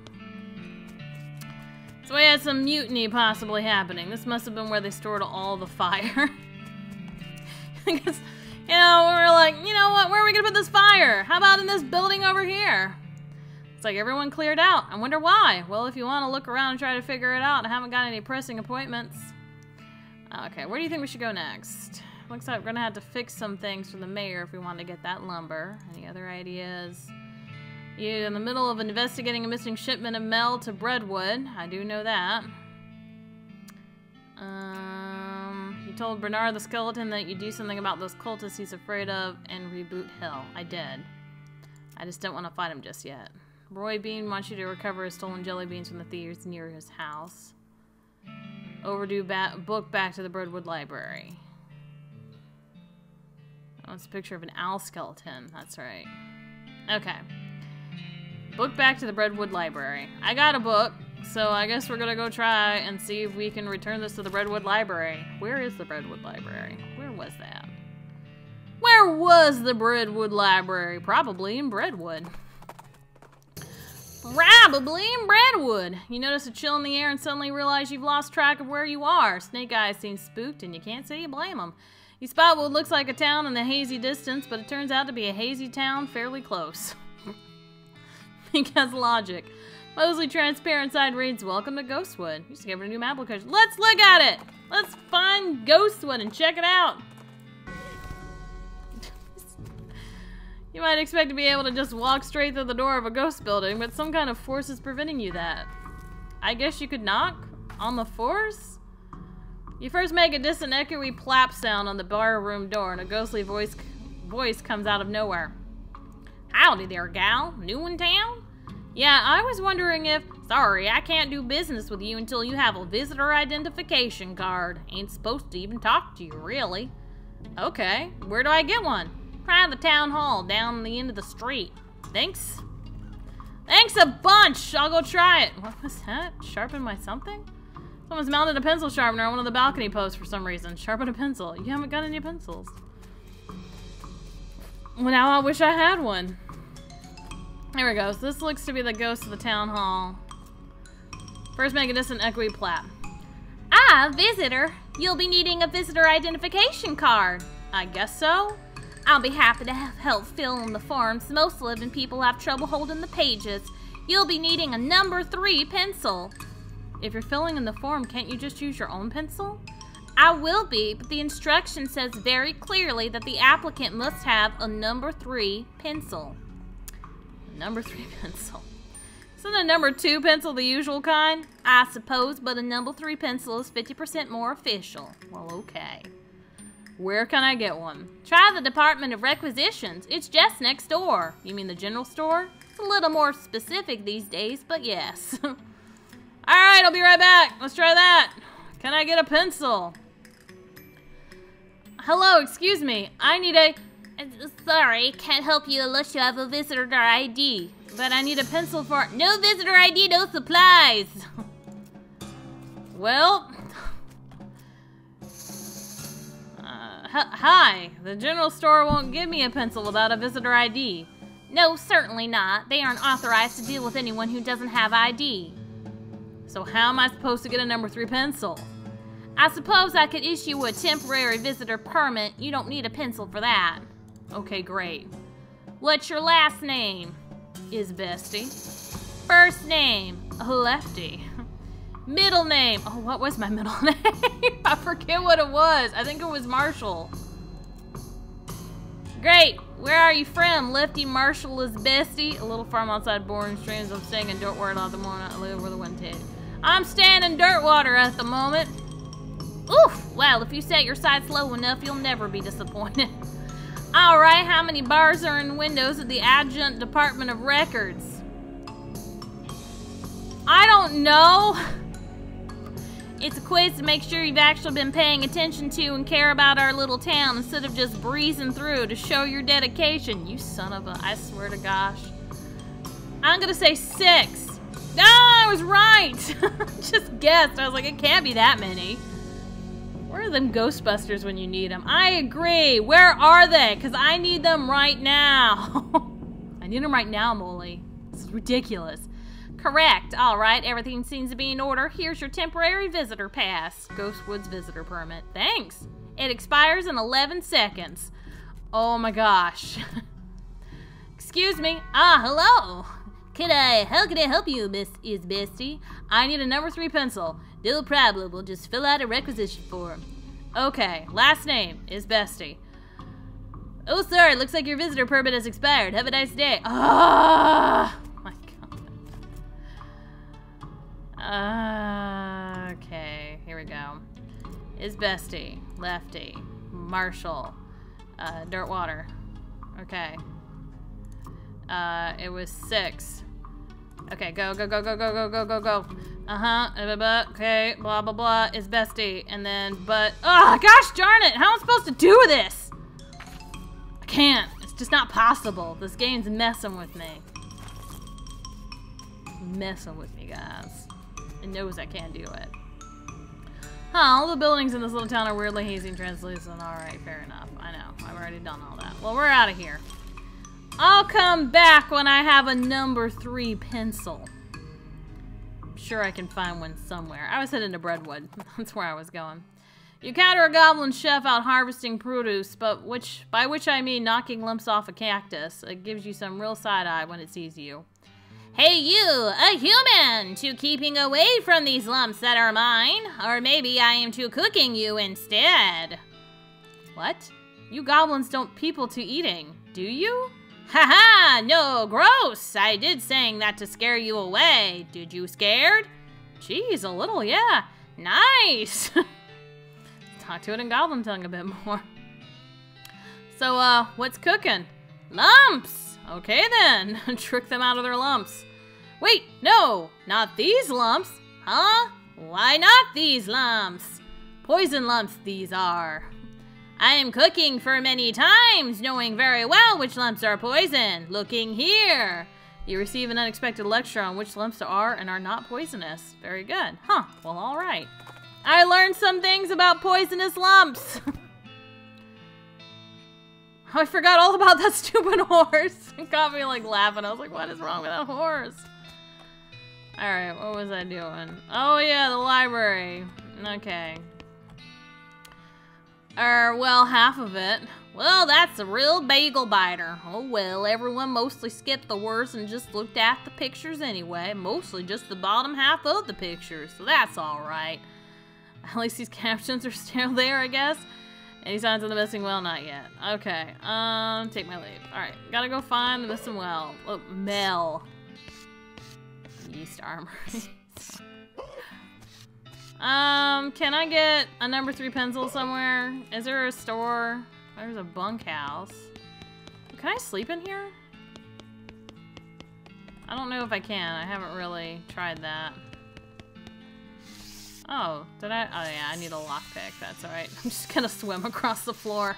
So we had some mutiny possibly happening. This must have been where they stored all the fire. Because, you know, we were like, you know what, where are we gonna put this fire? How about in this building over here? It's like everyone cleared out. I wonder why. Well, if you want to look around and try to figure it out, I haven't got any pressing appointments. Okay, where do you think we should go next? Looks like we're gonna have to fix some things for the mayor if we want to get that lumber. Any other ideas? You're in the middle of investigating a missing shipment of mail to Breadwood. I do know that. You told Bernard the skeleton that you do something about those cultists he's afraid of and reboot Hill. I did. I just don't want to fight him just yet. Roy Bean wants you to recover his stolen jelly beans from the thieves near his house. Overdue book back to the Breadwood Library. Oh, it's a picture of an owl skeleton. That's right. Okay. Book back to the Breadwood Library. I got a book, so I guess we're gonna go try and see if we can return this to the Breadwood Library. Where is the Breadwood Library? Where was that? Where was the Breadwood Library? Probably in Breadwood. Probably in Breadwood. You notice a chill in the air and suddenly realize you've lost track of where you are. Snake Eyes seems spooked and you can't say you blame them. You spot what looks like a town in the hazy distance, but it turns out to be a hazy town fairly close. Because logic. Mostly transparent side reads, welcome to Ghostwood. You discovered a new map location. Let's look at it! Let's find Ghostwood and check it out! You might expect to be able to just walk straight through the door of a ghost building, but some kind of force is preventing you that. I guess you could knock on the force? You first make a distant echoey plap sound on the bar room door and a ghostly voice comes out of nowhere. Howdy there, gal. New in town? Yeah, I was wondering if... Sorry, I can't do business with you until you have a visitor identification card. Ain't supposed to even talk to you, really. Okay, where do I get one? Try the town hall down the end of the street. Thanks. Thanks a bunch! I'll go try it. What was that? Sharpen my something? Someone's mounted a pencil sharpener on one of the balcony posts for some reason. Sharpen a pencil. You haven't got any pencils. Well, now I wish I had one. Here we go. So this looks to be the ghost of the town hall. First, make a distant echoey plat. Ah, visitor. You'll be needing a visitor identification card. I guess so. I'll be happy to help fill in the forms. Most living people have trouble holding the pages. You'll be needing a number 3 pencil. If you're filling in the form, can't you just use your own pencil? I will be, but the instruction says very clearly that the applicant must have a number 3 pencil. Number 3 pencil. Isn't a number 2 pencil the usual kind? I suppose, but a number 3 pencil is 50% more official. Well, okay. Where can I get one? Try the Department of Requisitions. It's just next door. You mean the general store? It's a little more specific these days, but yes. Alright, I'll be right back. Let's try that. Can I get a pencil? Hello, excuse me. I need a... Sorry, can't help you unless you have a visitor ID. But I need a pencil for... No visitor ID, no supplies. Well... Hi. The general store won't give me a pencil without a visitor ID. No, certainly not. They aren't authorized to deal with anyone who doesn't have ID. So how am I supposed to get a number 3 pencil? I suppose I could issue you a temporary visitor permit. You don't need a pencil for that. Okay, great. What's your last name? Isbestie. First name? Leftie. Middle name. Oh, what was my middle name? I forget what it was. I think it was Marshall. Great. Where are you from? Leftie Marshall Isbestie. A little farm outside Boring Streams. I'm staying in Dirtwater at the moment. I live where the wind takes. I'm staying in Dirtwater at the moment. Oof. Well, if you set your sights low enough, you'll never be disappointed. All right. How many bars are in windows at the Adjunct Department of Records? I don't know. It's a quiz to make sure you've actually been paying attention to and care about our little town instead of just breezing through to show your dedication. You son of a... I swear to gosh. I'm gonna say 6. No, I was right. Just guessed. I was like, it can't be that many. Where are them Ghostbusters when you need them? I agree. Where are they? Because I need them right now. I need them right now, Molly. This is ridiculous. Correct. All right, everything seems to be in order. Here's your temporary visitor pass. Ghostwoods visitor permit. Thanks. It expires in 11 seconds. Oh my gosh. Excuse me. Ah, hello. How can I help you, Miss Isbestie? I need a number 3 pencil. No problem. We'll just fill out a requisition form. Okay. Last name Isbestie. Oh, sorry. Looks like your visitor permit has expired. Have a nice day. Ah. Okay, here we go. Isbestie, Leftie, Marshall, Dirtwater. Okay. It was 6. Okay, go. Okay, blah, blah, blah. Isbestie, and then, oh, gosh darn it! How am I supposed to do this? I can't. It's just not possible. This game's messing with me. Messing with me, guys. It knows I can't do it. Huh, all the buildings in this little town are weirdly hazy and translucent. Alright, fair enough. I know. I've already done all that. Well, we're out of here. I'll come back when I have a number 3 pencil. I'm sure I can find one somewhere. I was heading to Breadwood. That's where I was going. You encounter a goblin chef out harvesting produce, but by which I mean knocking lumps off a cactus. It gives you some real side-eye when it sees you. Hey you, a human, to keeping away from these lumps that are mine. Or maybe I am to cooking you instead. What? You goblins don't people to eating, do you? Haha, no, gross. I did saying that to scare you away. Did you scared? Geez, a little, yeah. Nice. Talk to it in goblin tongue a bit more. So, what's cooking? Lumps. Okay then, trick them out of their lumps. Wait, no, not these lumps. Huh? Why not these lumps? Poison lumps these are. I am cooking for many times, knowing very well which lumps are poison. Looking here. You receive an unexpected lecture on which lumps are and are not poisonous. Very good. Huh, well, all right. I learned some things about poisonous lumps. Oh, I forgot all about that stupid horse. It got me like laughing. I was like, what is wrong with that horse? Alright, what was I doing? Oh yeah, the library. Okay. Well, half of it. Well, that's a real bagel biter. Oh well, everyone mostly skipped the words and just looked at the pictures anyway. Mostly just the bottom half of the pictures, so that's alright. At least these captions are still there, I guess. Any signs of the missing well? Not yet. Okay, take my leave. Alright, gotta go find the missing well. Oh, Mel. Yeast Armory. Can I get a number 3 pencil somewhere? Is there a store? There's a bunkhouse. Can I sleep in here? I don't know if I can. I haven't really tried that. Oh, did I? Oh yeah, I need a lockpick. That's alright. I'm just gonna swim across the floor.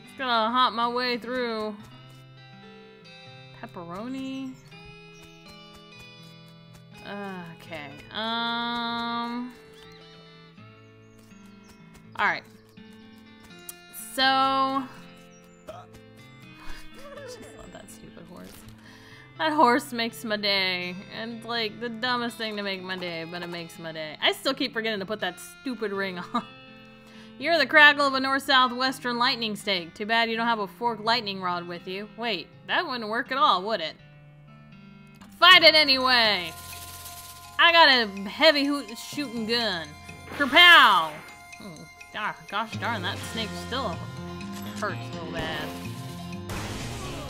Just gonna hop my way through. Pepperoni. Okay. Alright. So... just love that stupid horse. That horse makes my day. And, like, the dumbest thing to make my day, but it makes my day. I still keep forgetting to put that stupid ring on. You're the crackle of a north-south-western lightning stake. Too bad you don't have a forked lightning rod with you. Wait, that wouldn't work at all, would it? Fight it anyway! I got a heavy shooting gun. Kerpow! Oh, gosh darn, that snake still hurts so bad.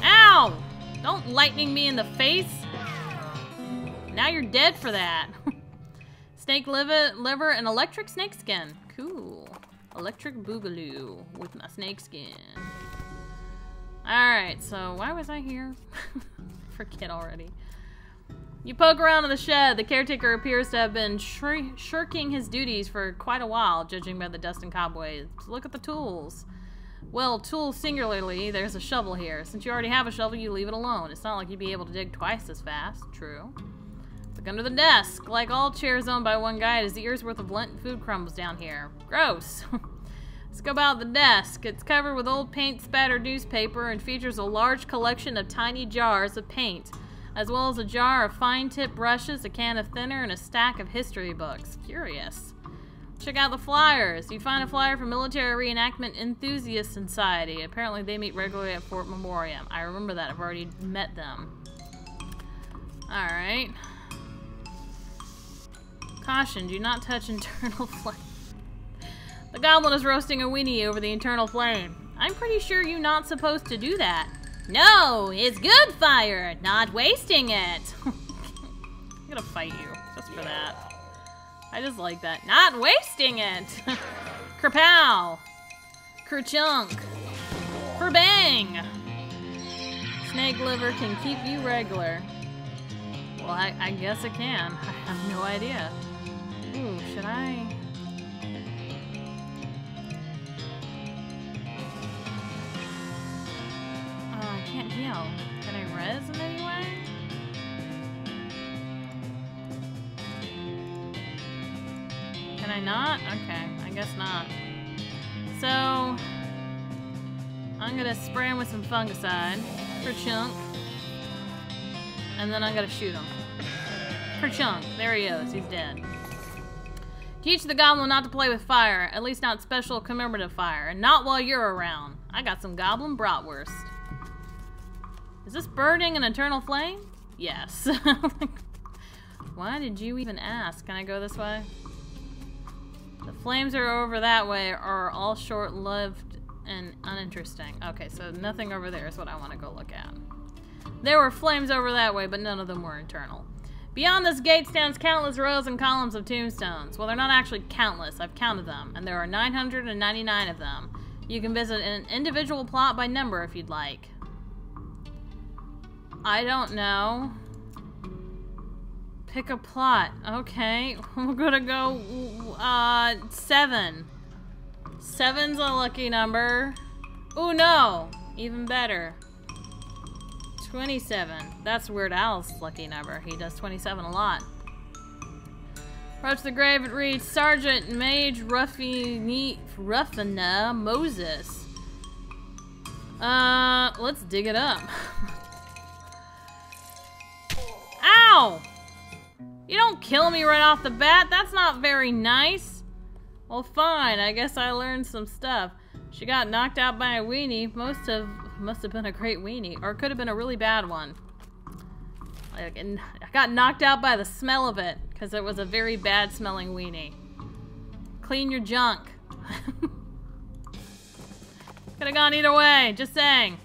Ow! Don't lightning me in the face. Now you're dead for that. Snake liver and electric snake skin. Cool. Electric boogaloo with my snake skin. Alright, so why was I here? Forget already. You poke around in the shed. The caretaker appears to have been shirking his duties for quite a while, judging by the dust and cobwebs. Look at the tools. Well, tools singularly, there's a shovel here. Since you already have a shovel, you leave it alone. It's not like you'd be able to dig twice as fast. True. Look under the desk. Like all chairs owned by one guy, it is a year's worth of lint food crumbs down here. Gross. Let's go about the desk. It's covered with old paint spattered newspaper and features a large collection of tiny jars of paint, as well as a jar of fine-tip brushes, a can of thinner, and a stack of history books. Curious. Check out the flyers. You find a flyer for Military Reenactment Enthusiast Society. Apparently they meet regularly at Fort Memoriam. I remember that. I've already met them. Alright. Caution, do not touch internal flame. The goblin is roasting a weenie over the internal flame. I'm pretty sure you're not supposed to do that. No, it's good fire, not wasting it. I'm gonna fight you, just for that. I just like that. Not wasting it. Kerpow. Kerchunk. Kerbang. Snake liver can keep you regular. Well, I guess it can. I have no idea. Ooh, should I? I can't heal. Can I res in any way? Can I not? Okay, I guess not. So, I'm gonna spray him with some fungicide for chunk. And then I'm gonna shoot him. For chunk. There he is. He's dead. Teach the goblin not to play with fire. At least not special commemorative fire. And not while you're around. I got some goblin bratwurst. Is this burning an eternal flame? Yes. Why did you even ask? Can I go this way? The flames are over that way are all short-lived and uninteresting. Okay, so nothing over there is what I want to go look at. There were flames over that way, but none of them were internal. Beyond this gate stands countless rows and columns of tombstones. Well, they're not actually countless. I've counted them, and there are 999 of them. You can visit an individual plot by number if you'd like. I don't know. Pick a plot. Okay, we're gonna go 7. 7's a lucky number. Ooh, no! Even better. 27. That's Weird Al's lucky number. He does 27 a lot. Approach the grave. It reads, Sergeant Mage Ruffina Moses. Let's dig it up. Ow! You don't kill me right off the bat. That's not very nice. Well, fine. I guess I learned some stuff. She got knocked out by a weenie. Must have been a great weenie. Or it could have been a really bad one. Like, and I got knocked out by the smell of it. Because it was a very bad smelling weenie. Clean your junk. Could have gone either way. Just saying.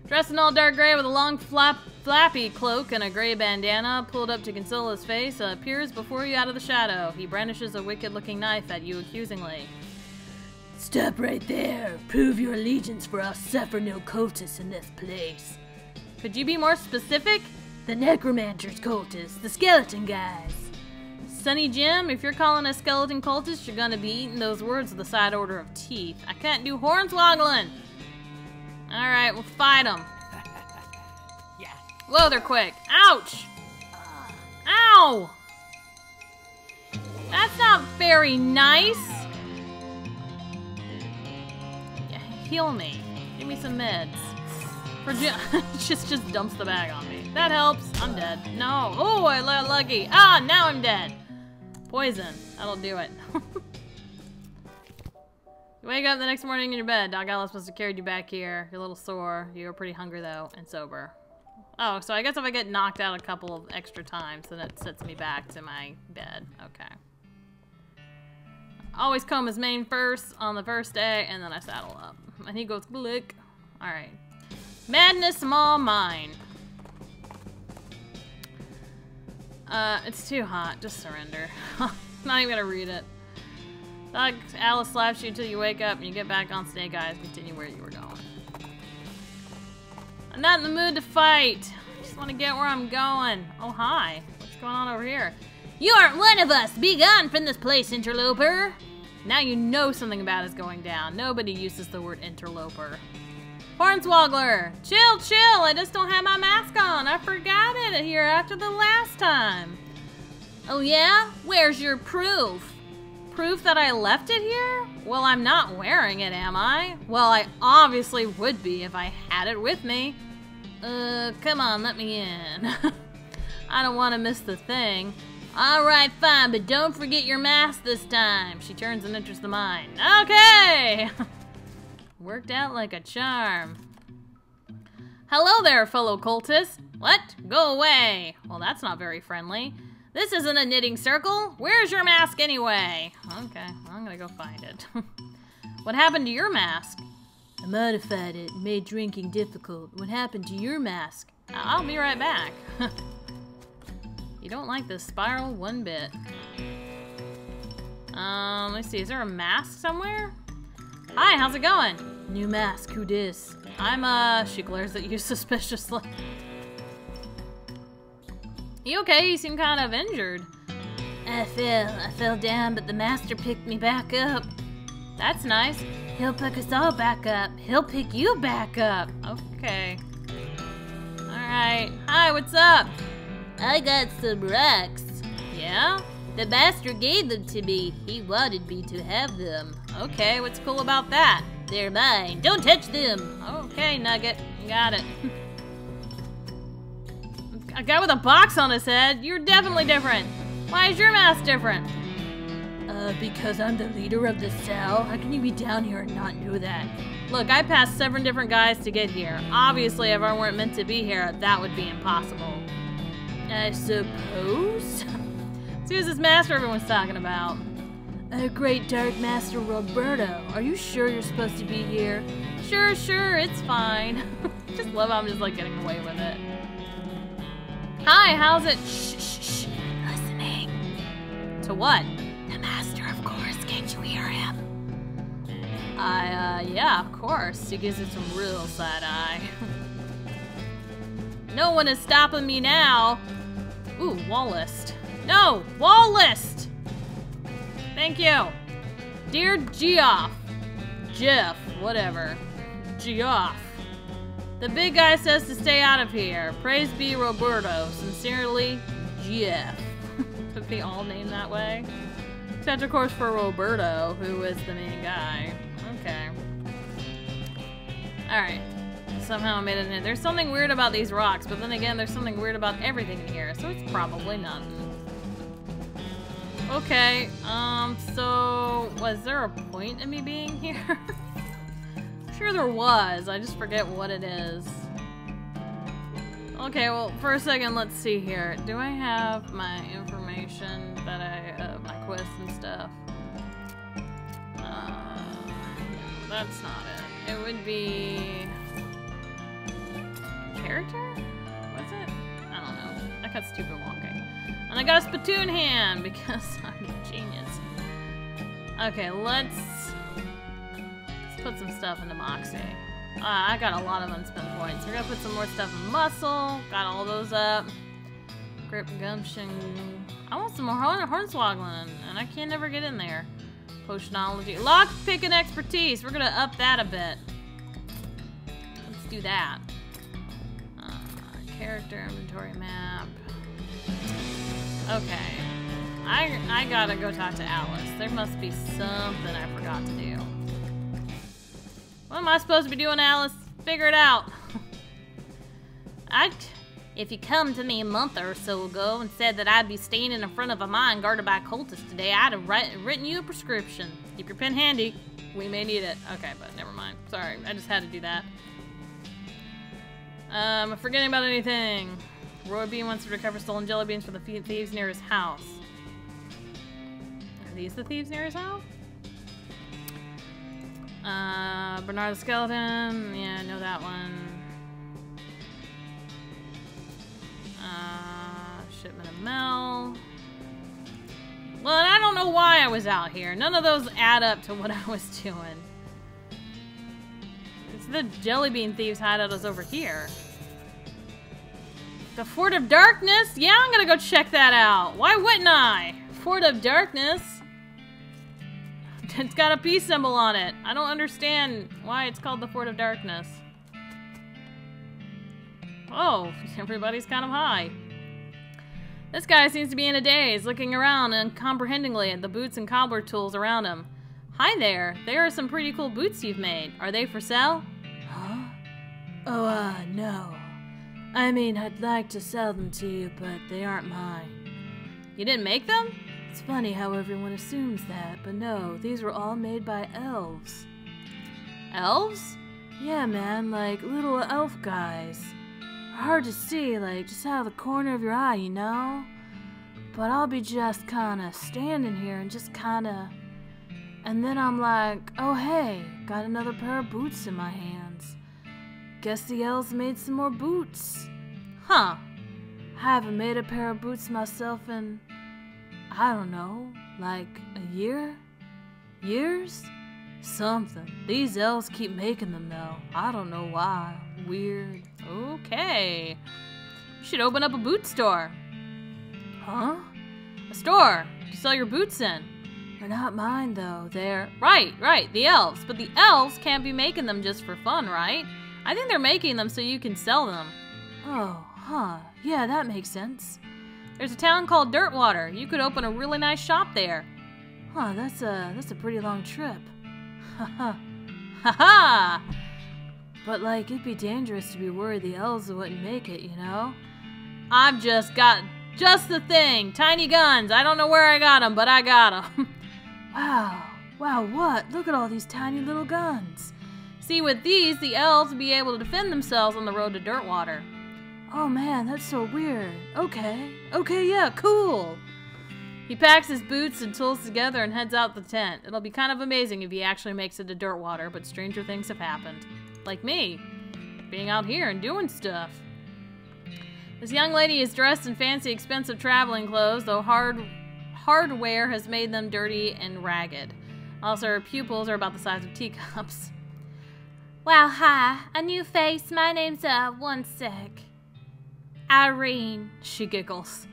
Dressed in all dark gray with a long flappy cloak and a gray bandana pulled up to conceal his face, appears before you out of the shadow. He brandishes a wicked-looking knife at you accusingly. Stop right there. Prove your allegiance, for I'll suffer no cultists in this place. Could you be more specific? The necromancer's cultists, the skeleton guys. Sonny Jim, if you're calling a skeleton cultist, you're gonna be eating those words with a side order of teeth. I can't do hornswoggling. Alright, we'll fight them. Yeah. Whoa, they're quick. Ouch! Ow! That's not very nice. Yeah, heal me. Give me some meds. For just dumps the bag on me. That helps. I'm dead. No. Oh, I got lucky. Ah, now I'm dead. Poison. That'll do it. You wake up the next morning in your bed. Doc Alice must have carried you back here. You're a little sore. You're pretty hungry, though, and sober. Oh, so I guess if I get knocked out a couple of extra times, then it sets me back to my bed. Okay. Always comb his mane first on the first day, and then I saddle up. And he goes, blick. Alright. Madness all mine. It's too hot. Just surrender. Not even gonna read it. Doc Alice slaps you until you wake up and you get back on Snake Eyes and continue where you were going. I'm not in the mood to fight. I just want to get where I'm going. Oh, hi. What's going on over here? You aren't one of us! Be gone from this place, interloper! Now you know something bad is going down. Nobody uses the word interloper. Hornswoggler! Chill, chill! I just don't have my mask on. I forgot it here after the last time. Oh yeah? Where's your proof? Proof that I left it here? Well, I'm not wearing it, am I? Well, I obviously would be if I had it with me. Come on, let me in. I don't want to miss the thing. Alright, fine, but don't forget your mask this time. She turns and enters the mine. Okay! Worked out like a charm. Hello there, fellow cultists. What? Go away. Well, that's not very friendly. This isn't a knitting circle. Where's your mask anyway? Okay, well, I'm gonna go find it. What happened to your mask? I modified it and made drinking difficult. What happened to your mask? I'll be right back. You don't like this spiral one bit. Let's see, is there a mask somewhere? Hi, how's it going? New mask, who dis? She glares at you suspiciously. You okay? You seem kind of injured. I fell down, but the master picked me back up. That's nice. He'll pick us all back up. He'll pick you back up. Okay. Alright. Hi, what's up? I got some rocks. Yeah? The master gave them to me. He wanted me to have them. Okay, what's cool about that? They're mine. Don't touch them. Okay, Nugget. Got it. A guy with a box on his head? You're definitely different. Why is your mask different? Because I'm the leader of the cell. How can you be down here and not know that? Look, I passed 7 different guys to get here. Obviously, if I weren't meant to be here, that would be impossible. I suppose? So who's this master everyone's talking about? Great Dark Master Roberto. Are you sure you're supposed to be here? Sure, it's fine. Just love how I'm just like getting away with it. Hi, how's it? Shh. Listening. To what? The master, of course. Can't you hear him? Yeah, of course. He gives it some real side eye. No one is stopping me now. Ooh, wall list. No, wall list! Thank you. Dear Geoff. Jeff, whatever. Geoff. The big guy says to stay out of here. Praise be Roberto. Sincerely, Jeff. Did they all name that way? Except, of course, for Roberto, who is the main guy. Okay. Alright. Somehow I made it in. There's something weird about these rocks, but then again, there's something weird about everything in here, so it's probably nothing. Okay, so was there a point in me being here? I'm sure there was, I just forget what it is. Okay, well, for a second, let's see here. Do I have my information that my quests and stuff? That's not it. It would be... character? Was it? I don't know. I got stupid walking. And I got a spittoon hand because I'm a genius. Okay, let's put some stuff into Moxie. I got a lot of unspent points. We're gonna put some more stuff in muscle. Got all those up. Grip, gumption. I want some more hornswoggling, and I can't never get in there. Potionology. Lockpick and expertise. We're gonna up that a bit. Let's do that. Character inventory map. Okay. I gotta go talk to Alice. There must be something I forgot to do. What am I supposed to be doing, Alice? Figure it out. If you come to me a month or so ago and said that I'd be standing in front of a mine guarded by cultists today, I'd have written you a prescription. Keep your pen handy. We may need it. Okay, but never mind. Sorry, I just had to do that. I'm forgetting about anything. Roy Bean wants to recover stolen jelly beans from the thieves near his house. Are these the thieves near his house? Bernard the Skeleton. Yeah, I know that one. Shipment of Mel. Well, and I don't know why I was out here. None of those add up to what I was doing. It's the jelly bean thieves' hideout is over here. The Fort of Darkness? Yeah, I'm gonna go check that out. Why wouldn't I? Fort of Darkness? It's got a peace symbol on it. I don't understand why it's called the Fort of Darkness. Oh, everybody's kind of high. This guy seems to be in a daze, looking around uncomprehendingly at the boots and cobbler tools around him. Hi there. There are some pretty cool boots you've made. Are they for sale? Huh? Oh, no. I mean, I'd like to sell them to you, but they aren't mine. You didn't make them? It's funny how everyone assumes that, but no, these were all made by elves. Elves? Yeah, man, like little elf guys. Hard to see, like just out of the corner of your eye, you know? But I'll be just kinda standing here and just kinda... And then I'm like, oh hey, got another pair of boots in my hands. Guess the elves made some more boots. Huh. I haven't made a pair of boots myself in, I don't know, like a year? Years? Something. These elves keep making them though. I don't know why. Weird. Okay. You should open up a boot store. Huh? A store to sell your boots in. They're not mine though. They're... Right. The elves. But the elves can't be making them just for fun, right? I think they're making them so you can sell them. Oh, huh. Yeah, that makes sense. There's a town called Dirtwater. You could open a really nice shop there. Huh, that's a pretty long trip. Haha. Haha! But like, it'd be dangerous to be worried the elves wouldn't make it, you know? I've just got just the thing. Tiny guns. I don't know where I got them, but I got them. Wow. Wow, what? Look at all these tiny little guns. See, with these, the elves will be able to defend themselves on the road to Dirtwater. Oh man, that's so weird. Okay, yeah, cool. He packs his boots and tools together and heads out the tent. It'll be kind of amazing if he actually makes it to Dirtwater, but stranger things have happened. Like me, being out here and doing stuff. This young lady is dressed in fancy, expensive traveling clothes, though hardware has made them dirty and ragged. Also, her pupils are about the size of teacups. Well, hi. A new face. My name's, one sec. Irene. She giggles.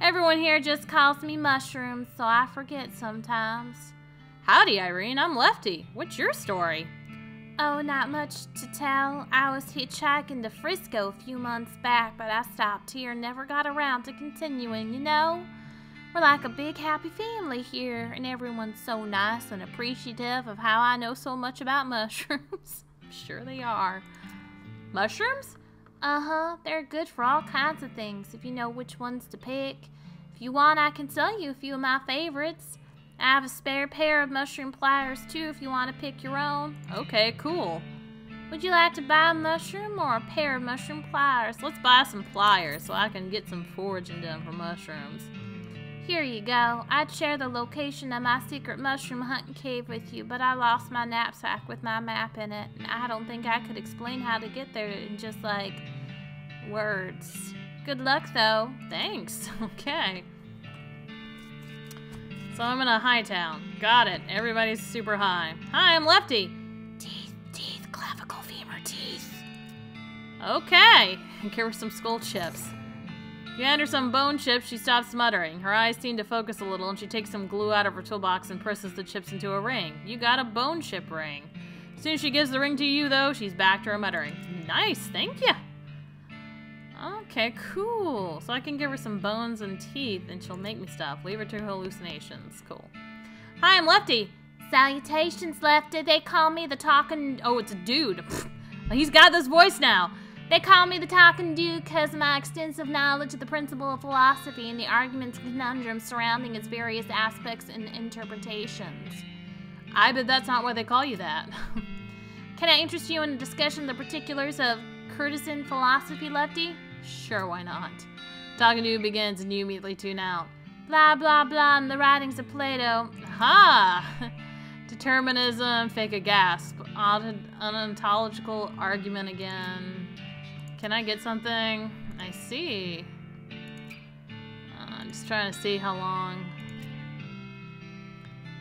Everyone here just calls me Mushroom, so I forget sometimes. Howdy, Irene. I'm Leftie. What's your story? Oh, not much to tell. I was hitchhiking to Frisco a few months back, but I stopped here and never got around to continuing, you know? We're like a big happy family here, and everyone's so nice and appreciative of how I know so much about mushrooms. Sure they are. Mushrooms? Uh-huh. They're good for all kinds of things, if you know which ones to pick. If you want, I can tell you a few of my favorites. I have a spare pair of mushroom pliers, too, if you want to pick your own. Okay, cool. Would you like to buy a mushroom or a pair of mushroom pliers? Let's buy some pliers so I can get some foraging done for mushrooms. Here you go. I'd share the location of my secret mushroom hunting cave with you, but I lost my knapsack with my map in it, and I don't think I could explain how to get there in just, like, words. Good luck, though. Thanks. Okay. So I'm in a high town. Got it. Everybody's super high. Hi, I'm Leftie. Teeth, clavicle, femur, teeth. Okay. Give her some skull chips. You hand her some bone chips, she stops muttering. Her eyes seem to focus a little, and she takes some glue out of her toolbox and presses the chips into a ring. You got a bone chip ring. As soon as she gives the ring to you, though, she's back to her muttering. Nice, thank you. Okay, cool. So I can give her some bones and teeth, and she'll make me stuff. Leave her to her hallucinations. Cool. Hi, I'm Leftie. Salutations, Leftie. They call me the talking... Oh, it's a dude. He's got this voice now. They call me the talking dude because of my extensive knowledge of the principle of philosophy and the arguments and conundrums surrounding its various aspects and interpretations. I bet that's not why they call you that. Can I interest you in a discussion of the particulars of courtesan philosophy, Leftie? Sure, why not? Talking dude begins and you immediately tune out. Blah, blah, blah, and the writings of Plato. Ha! Determinism, fake a gasp. Ontological argument again. Can I get something? I see. I'm just trying to see how long.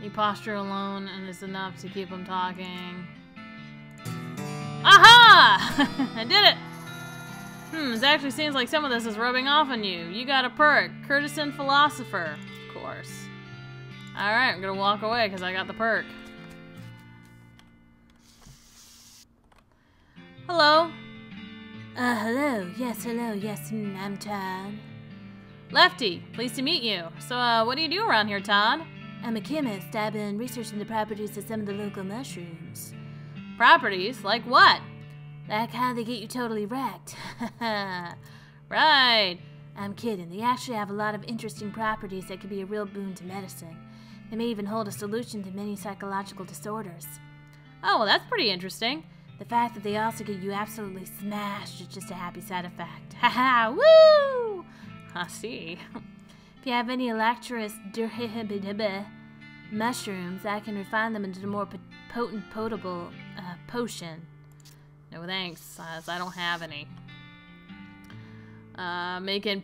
You posture alone and it's enough to keep them talking. Aha! I did it! It actually seems like some of this is rubbing off on you. You got a perk. Courtesan philosopher. Of course. Alright, I'm gonna walk away because I got the perk. Hello? Hello. Yes, I'm Todd. Leftie, pleased to meet you. So, what do you do around here, Todd? I'm a chemist. I've been researching the properties of some of the local mushrooms. Properties? Like what? Like how they get you totally wrecked. Right. I'm kidding. They actually have a lot of interesting properties that could be a real boon to medicine. They may even hold a solution to many psychological disorders. Oh, well, that's pretty interesting. The fact that they also get you absolutely smashed is just a happy side effect. Haha, woo! I see. If you have any electrous mushrooms, I can refine them into a more potent, potable potion. No thanks, as I don't have any. Making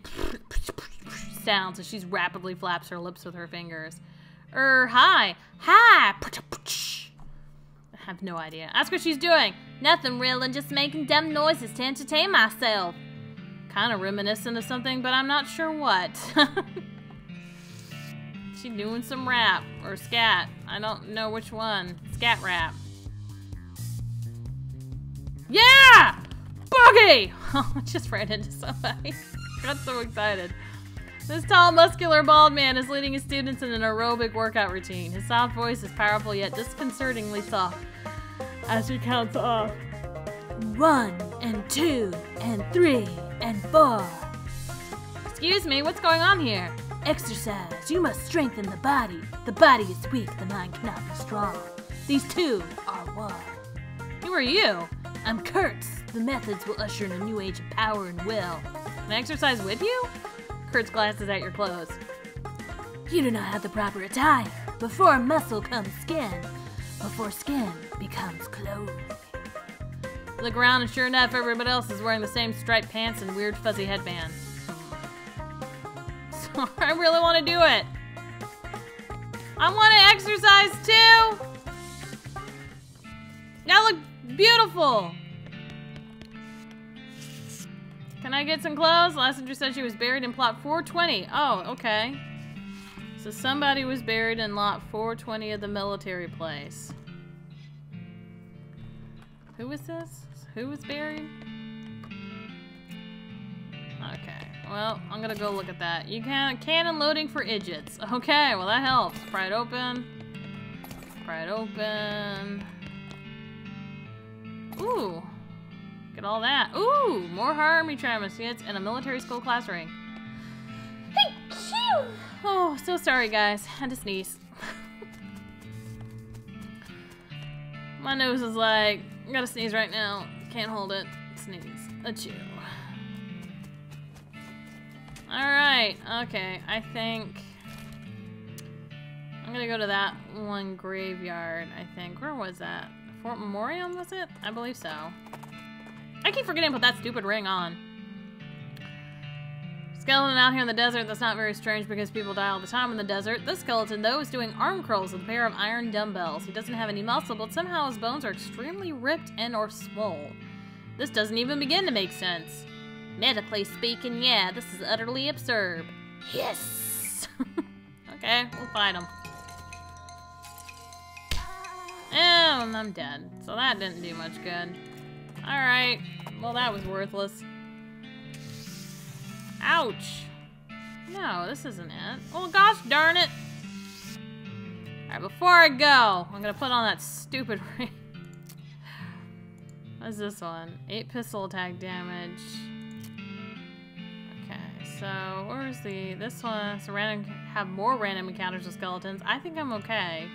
sounds as she rapidly flaps her lips with her fingers. Hi! Hi! I have no idea. Ask what she's doing. Nothing real, and just making dumb noises to entertain myself. Kind of reminiscent of something, but I'm not sure what. She's doing some rap or scat. I don't know which one. Scat rap. Yeah! Boogie! Oh, I just ran into somebody. Got so excited. This tall, muscular, bald man is leading his students in an aerobic workout routine. His soft voice is powerful yet disconcertingly soft as he counts off. 1 and 2 and 3 and 4. Excuse me, what's going on here? Exercise. You must strengthen the body. The body is weak, the mind cannot be strong. These two are one. Who are you? I'm Kurtz. The methods will usher in a new age of power and will. Can I exercise with you? Kurtz glances at your clothes. You do not have the proper attire. Before muscle comes skin. Before skin becomes clothing. Look around and sure enough, everybody else is wearing the same striped pants and weird fuzzy headband. So I really want to do it. I want to exercise too. That look beautiful. Can I get some clothes? Lassenger said she was buried in plot 420. Oh, okay. So somebody was buried in lot 420 of the military place. Who was this? Who was buried? Okay, well, I'm gonna go look at that. You can cannon loading for idiots. Okay, well that helps. Pry it open. Pry it open. Ooh. Get all that. Ooh, more army triumphs and a military school class ring. Oh, so sorry, guys. Had to sneeze. My nose is like, I gotta sneeze right now. Can't hold it. Sneeze. Achoo. Alright, okay. I think I'm gonna go to that one graveyard, I think. Where was that? Fort Memorial, was it? I believe so. I keep forgetting to put that stupid ring on. Skeleton out here in the desert, that's not very strange because people die all the time in the desert. This skeleton, though, is doing arm curls with a pair of iron dumbbells. He doesn't have any muscle, but somehow his bones are extremely ripped and or swole. This doesn't even begin to make sense. Medically speaking, yeah, this is utterly absurd. Yes! Okay, we'll fight him. And I'm dead. So that didn't do much good. Alright, well that was worthless. Ouch. No, this isn't it. Well, gosh darn it. Alright, before I go, I'm gonna put on that stupid ring. What's this one? 8 pistol attack damage. Okay, so where's this one? So have more random encounters with skeletons. I think I'm okay.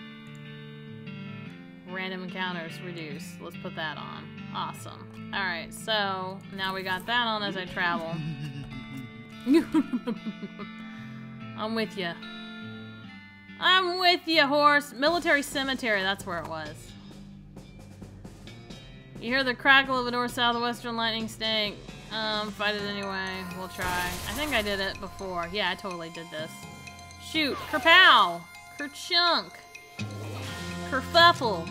Random encounters reduced. Let's put that on. Awesome. Alright, so now we got that on as I travel. I'm with you. I'm with you, horse. Military cemetery, that's where it was. You hear the crackle of a north-southwestern lightning stink. Fight it anyway. We'll try. I think I did it before. Yeah, I totally did this. Shoot. Kerpow! Kerchunk! Kerfuffle!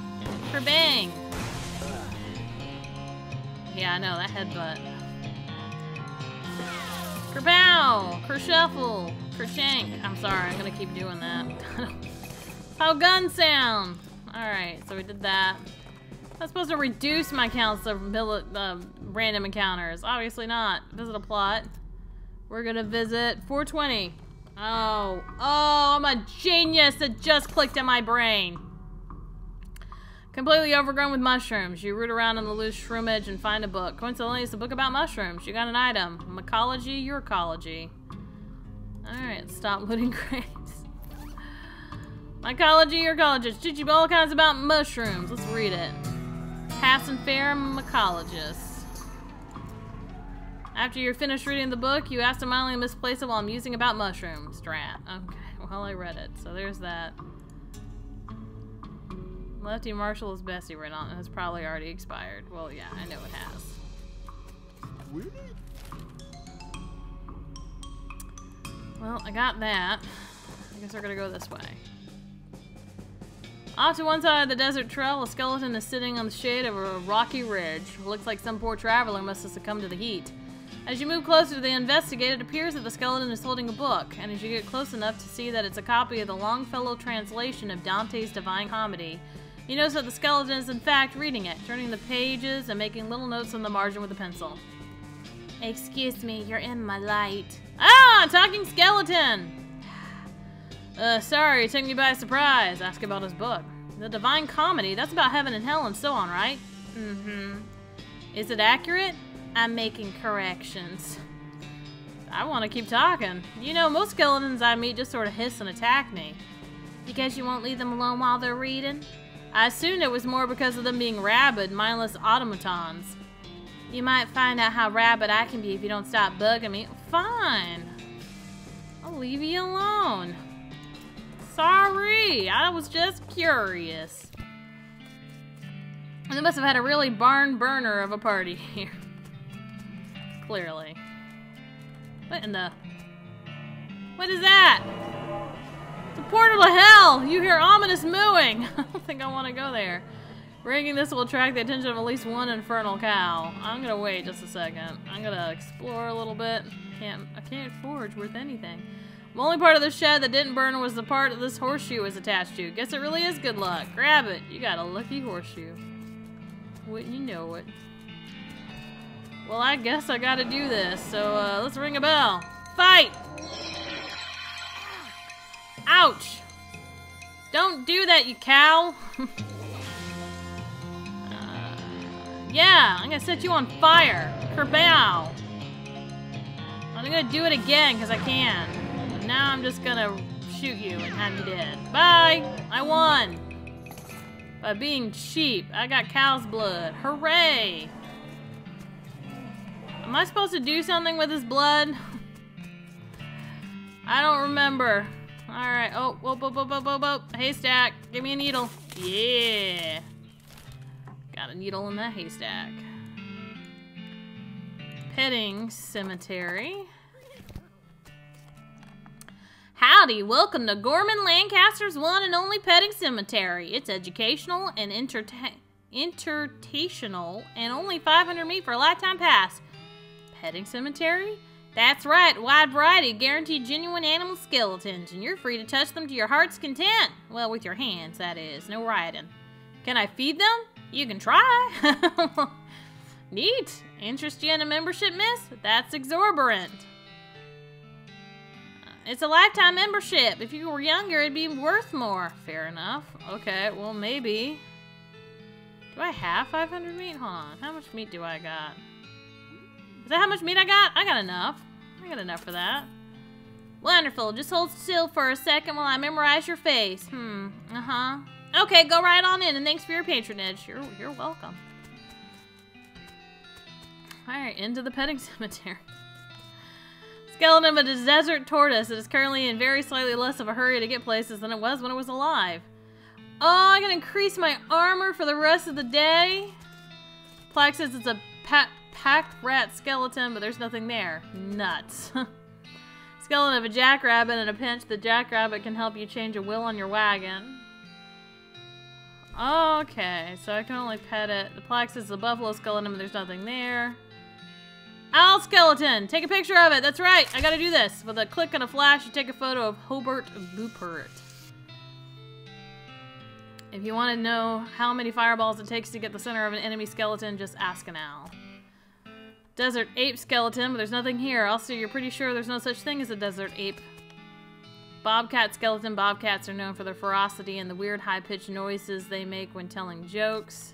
Kerbang! Yeah, I know, that headbutt. Kerpow! Kershuffle! Kershank! I'm sorry, I'm gonna keep doing that. How guns sound! Alright, so we did that. That's supposed to reduce my counts of random encounters. Obviously not. Visit a plot. We're gonna visit 420. Oh, I'm a genius! It just clicked in my brain. Completely overgrown with mushrooms. You root around in the loose shroomage and find a book. Coincidentally, it's a book about mushrooms. You got an item. Mycology, your ecology. Alright, stop looting crates. Mycology, your ecologist. Teach you all kinds about mushrooms. Let's read it. Passing fair mycologist. After you're finished reading the book, you absentmindedly misplace it while musing about mushrooms. Drat. Okay, well I read it. So there's that. Leftie Marshall is Bessie written on it. Has probably already expired. Well, yeah, I know it has. Really? Well, I got that. I guess we're gonna go this way. Off to one side of the desert trail, a skeleton is sitting on the shade of a rocky ridge. It looks like some poor traveler must have succumbed to the heat. As you move closer to the investigate, it appears that the skeleton is holding a book, and as you get close enough to see that it's a copy of the Longfellow translation of Dante's Divine Comedy, you notice that the skeleton is in fact reading it, turning the pages and making little notes on the margin with a pencil. Excuse me, you're in my light. Ah! Talking skeleton! Sorry, it took me by surprise. Ask about his book. The Divine Comedy, that's about heaven and hell and so on, right? Mm-hmm. Is it accurate? I'm making corrections. I want to keep talking. You know, most skeletons I meet just sort of hiss and attack me. Because you won't leave them alone while they're reading? I assumed it was more because of them being rabid, mindless automatons. You might find out how rabid I can be if you don't stop bugging me. Fine. I'll leave you alone. Sorry, I was just curious. They must have had a really barn burner of a party here. Clearly. What in the... What is that? The portal to hell! You hear ominous mooing! I don't think I want to go there. Ranking this will attract the attention of at least one infernal cow. I'm gonna wait just a second. I'm gonna explore a little bit. I can't forge worth anything. The only part of the shed that didn't burn was the part that this horseshoe is attached to. Guess it really is good luck. Grab it. You got a lucky horseshoe. Wouldn't you know it? Well, I guess I gotta do this. So, let's ring a bell. Fight! Ouch! Don't do that, you cow! Yeah, I'm gonna set you on fire. Kerbow. I'm gonna do it again because I can. And now I'm just gonna shoot you and have you dead. Bye! I won! By being cheap. I got cow's blood. Hooray! Am I supposed to do something with his blood? I don't remember. Alright. Oh, whoop, whoop, whoop, whoop, whoop, whoop. Haystack. Give me a needle. Yeah. Got a needle in that haystack. Petting cemetery. Howdy, welcome to Gorman Lancaster's one and only petting cemetery. It's educational and entertainal and only 500 meat for a lifetime pass. Petting cemetery? That's right, wide variety, guaranteed genuine animal skeletons, and you're free to touch them to your heart's content. Well, with your hands, that is, no riding. Can I feed them? You can try. Neat. Interest you in a membership, miss? That's exorbitant. It's a lifetime membership. If you were younger, it'd be worth more. Fair enough. Okay, well, maybe. Do I have 500 meat? Hold on. How much meat do I got? Is that how much meat I got? I got enough. I got enough for that. Wonderful. Just hold still for a second while I memorize your face. Uh-huh. Okay, go right on in, and thanks for your patronage. You're welcome. Alright, into the petting cemetery. Skeleton of a desert tortoise that is currently in very slightly less of a hurry to get places than it was when it was alive. Oh, I can increase my armor for the rest of the day? Plaque says it's a pack rat skeleton, but there's nothing there. Nuts. Skeleton of a jackrabbit in a pinch. The jackrabbit can help you change a wheel on your wagon. Okay, so I can only pet it. The plaque says the buffalo skeleton, but there's nothing there. Owl skeleton! Take a picture of it! That's right! I gotta do this! With a click and a flash, you take a photo of Hobart Boopert. If you want to know how many fireballs it takes to get the center of an enemy skeleton, just ask an owl. Desert ape skeleton, but there's nothing here. Also, you're pretty sure there's no such thing as a desert ape. Bobcat skeleton. Bobcats are known for their ferocity and the weird high-pitched noises they make when telling jokes.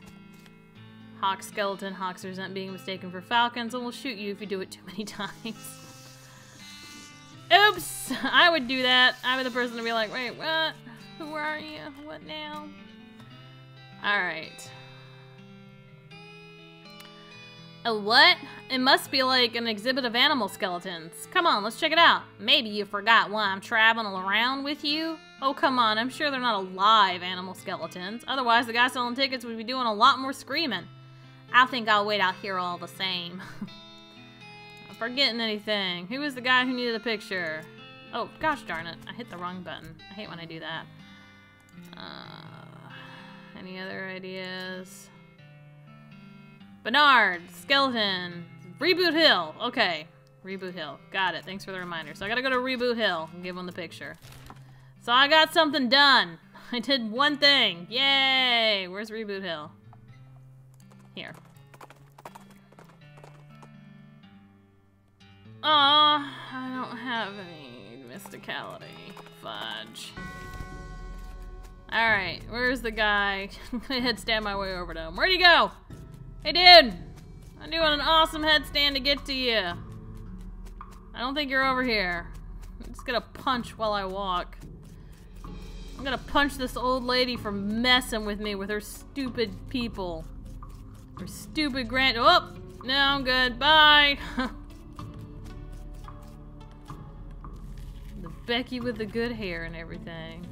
Hawk skeleton. Hawks resent being mistaken for falcons and will shoot you if you do it too many times. Oops! I would do that. I would be the person to be like, wait, what? Who are you? What now? Alright. A what? It must be like an exhibit of animal skeletons. Come on, let's check it out. Maybe you forgot why I'm traveling around with you? Oh, come on, I'm sure they're not alive animal skeletons. Otherwise, the guy selling tickets would be doing a lot more screaming. I think I'll wait out here all the same. I'm forgetting anything. Who was the guy who needed a picture? Oh, gosh darn it. I hit the wrong button. I hate when I do that. Any other ideas? Bernard, skeleton, Reboot Hill. Okay, Reboot Hill. Got it. Thanks for the reminder. So I gotta go to Reboot Hill and give him the picture. So I got something done. I did one thing. Yay! Where's Reboot Hill? Here. Aw, I don't have any mysticality. Fudge. Alright, where's the guy? I'm gonna headstand my way over to him. Where'd he go? Hey dude! I'm doing an awesome headstand to get to you. I don't think you're over here. I'm just gonna punch while I walk. I'm gonna punch this old lady for messing with me with her stupid people. Her stupid oh! No, I'm good. Bye! The Becky with the good hair and everything.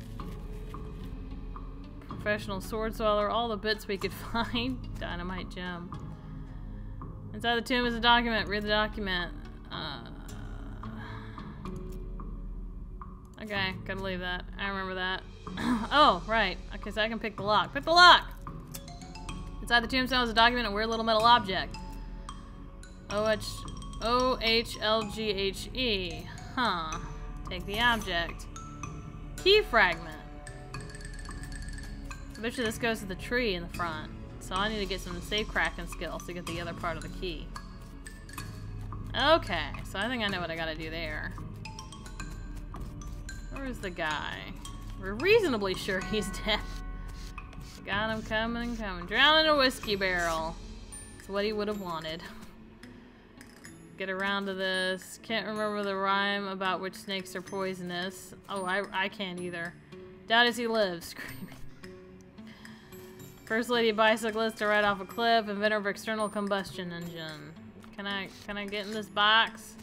Professional sword swallower, all the bits we could find. Dynamite gem. Inside the tomb is a document. Read the document. Okay, gotta leave that. I remember that. Oh, right. Okay, so I can pick the lock. Pick the lock! Inside the tombstone is a document, a weird little metal object. O-H-L-G-H-E. Huh. Take the object. Key fragment. I bet you this goes to the tree in the front. So I need to get some safe cracking skills to get the other part of the key. Okay, so I think I know what I gotta do there. Where's the guy? We're reasonably sure he's dead. Got him coming. Drown in a whiskey barrel. It's what he would have wanted. Get around to this. Can't remember the rhyme about which snakes are poisonous. Oh, I can't either. Doubt as he lives. Screaming. First lady bicyclist to ride off a cliff. Inventor of external combustion engine. Can I get in this box?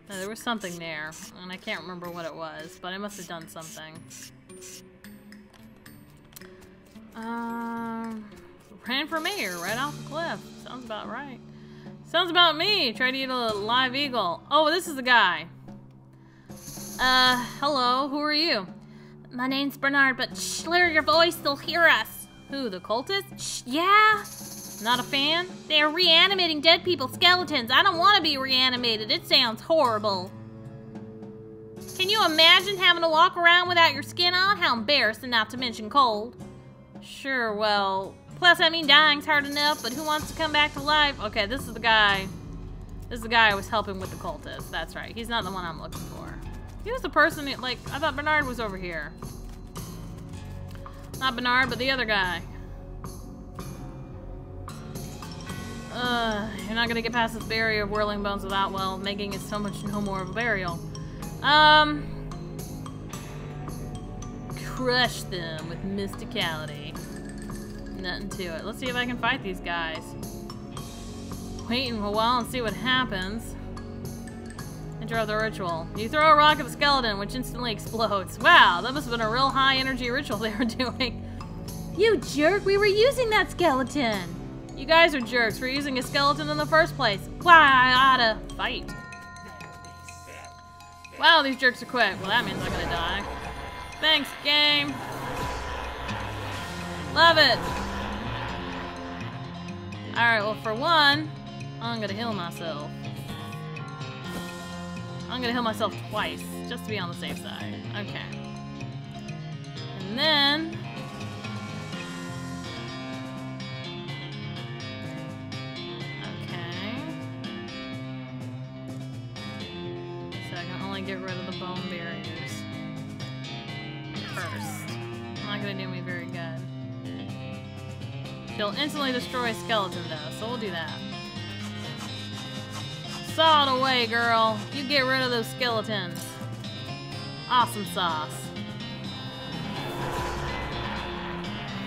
No, there was something there, and I can't remember what it was, but I must have done something. Ran for mayor right off the cliff. Sounds about right. Sounds about me. Try to eat a live eagle. Oh, this is the guy. Hello. Who are you? My name's Bernard, but shh, lower your voice, they'll hear us. Who, the cultists? Shh, yeah. Not a fan? They're reanimating dead people's skeletons. I don't want to be reanimated. It sounds horrible. Can you imagine having to walk around without your skin on? How embarrassing, not to mention cold. Sure, well... Plus, I mean, dying's hard enough, but who wants to come back to life? Okay, this is the guy. This is the guy I was helping with the cultists. That's right. He's not the one I'm looking for. He was the person, like, I thought Bernard was over here. Not Bernard, but the other guy. You're not gonna get past this barrier of whirling bones without, well, making it so much no more of a burial. Crush them with mysticality. Nothing to it. Let's see if I can fight these guys. Wait a while and see what happens. Interrupt the ritual. You throw a rock at the skeleton, which instantly explodes. Wow, that must have been a real high energy ritual they were doing. You jerk, we were using that skeleton. You guys are jerks for using a skeleton in the first place. Why, I oughta fight. Wow, these jerks are quick. Well, that means I'm gonna die. Thanks, game. Love it. Alright, well, for one, I'm gonna heal myself. I'm gonna heal myself twice, just to be on the safe side. Okay. And then... get rid of the bone barriers first. Not gonna do me very good. She'll instantly destroy a skeleton though, so we'll do that. Saw it away, girl. You get rid of those skeletons. Awesome sauce.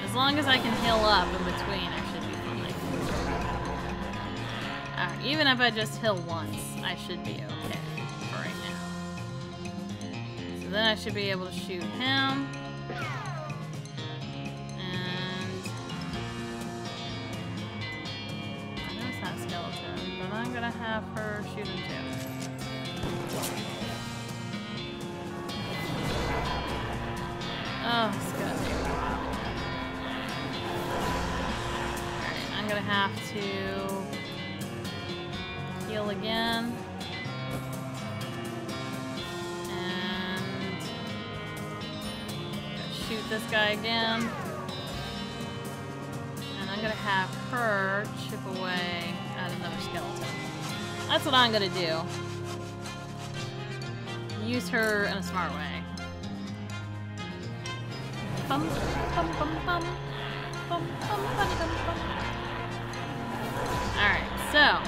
As long as I can heal up in between, I should be fine. Alright, even if I just heal once, I should be okay. Then I should be able to shoot him. And I know it's not skeleton, but I'm gonna have her shoot him too. Oh, it's gonna take a while. Alright, I'm gonna have to heal again. Shoot this guy again. And I'm gonna have her chip away at another skeleton. That's what I'm gonna do. Use her in a smart way. Bum, bum, bum, bum. Bum, bum, bum, bum, bum. Alright, so I'm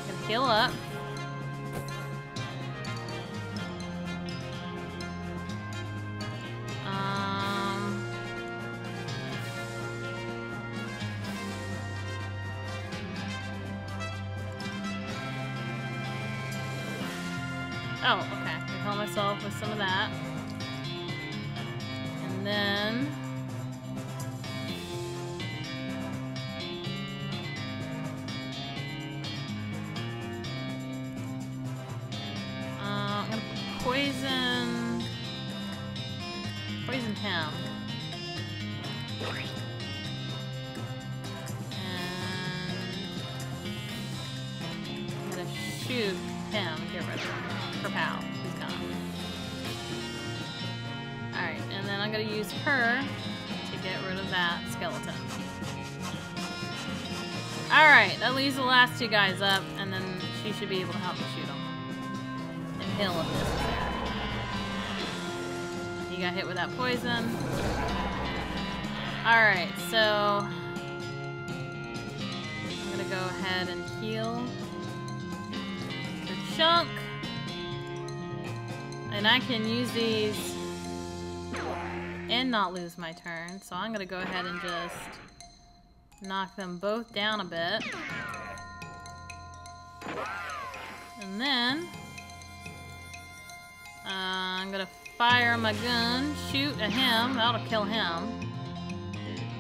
gonna heal up. Oh, okay. I heal myself with some of that. And then... I'm gonna poison him. And I'm gonna shoot him, get rid of him. Kerpow, he's gone. Alright, and then I'm gonna use her to get rid of that skeleton. Alright, that leaves the last two guys up, and then she should be able to help me shoot them. And heal if necessary. He got hit with that poison. Alright, so... ahead and heal the chunk. And I can use these and not lose my turn. So I'm gonna go ahead and just knock them both down a bit. And then I'm gonna fire my gun, shoot at him, that'll kill him.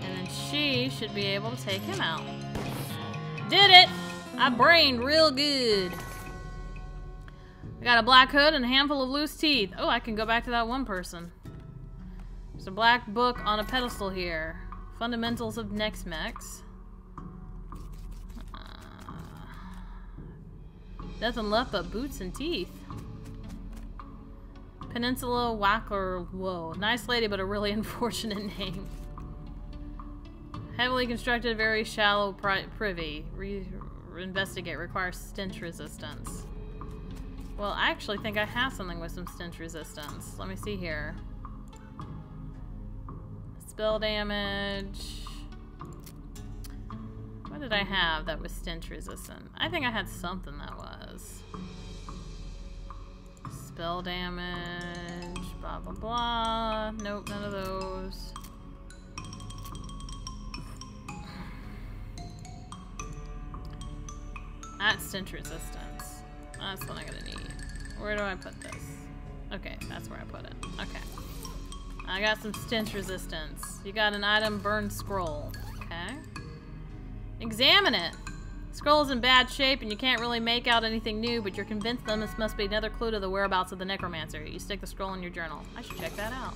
And then she should be able to take him out. Did it! I brained real good. I got a black hood and a handful of loose teeth. Oh, I can go back to that one person. There's a black book on a pedestal here. Fundamentals of Nex-Mex. Nothing left but boots and teeth. Peninsula Wackler. Whoa. Nice lady, but a really unfortunate name. Heavily constructed, very shallow privy. Investigate. Requires stench resistance. Well, I actually think I have something with some stench resistance. Let me see here. Spell damage. What did I have that was stench resistant? I think I had something that was. Spell damage. Blah, blah, blah. Nope, none of those. That's stench resistance. That's what I'm gonna need. Where do I put this? Okay, that's where I put it. Okay. I got some stench resistance. You got an item burn scroll. Okay. Examine it. Scroll's in bad shape and you can't really make out anything new, but you're convinced that this must be another clue to the whereabouts of the necromancer. You stick the scroll in your journal. I should check that out.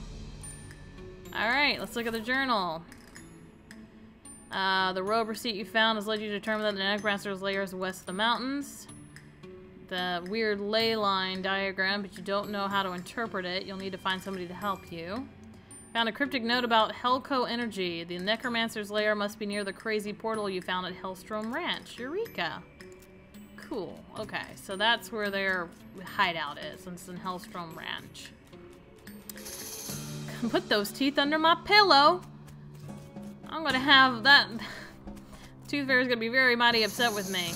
Alright, let's look at the journal. The robe receipt you found has led you to determine that the necromancer's lair is west of the mountains. The weird ley line diagram, but you don't know how to interpret it. You'll need to find somebody to help you. Found a cryptic note about Hellco Energy. The necromancer's lair must be near the crazy portal you found at Hellstrom Ranch. Eureka! Cool. Okay, so that's where their hideout is, and it's in Hellstrom Ranch. Put those teeth under my pillow! I'm gonna have that... Tooth Fairy's gonna be very mighty upset with me.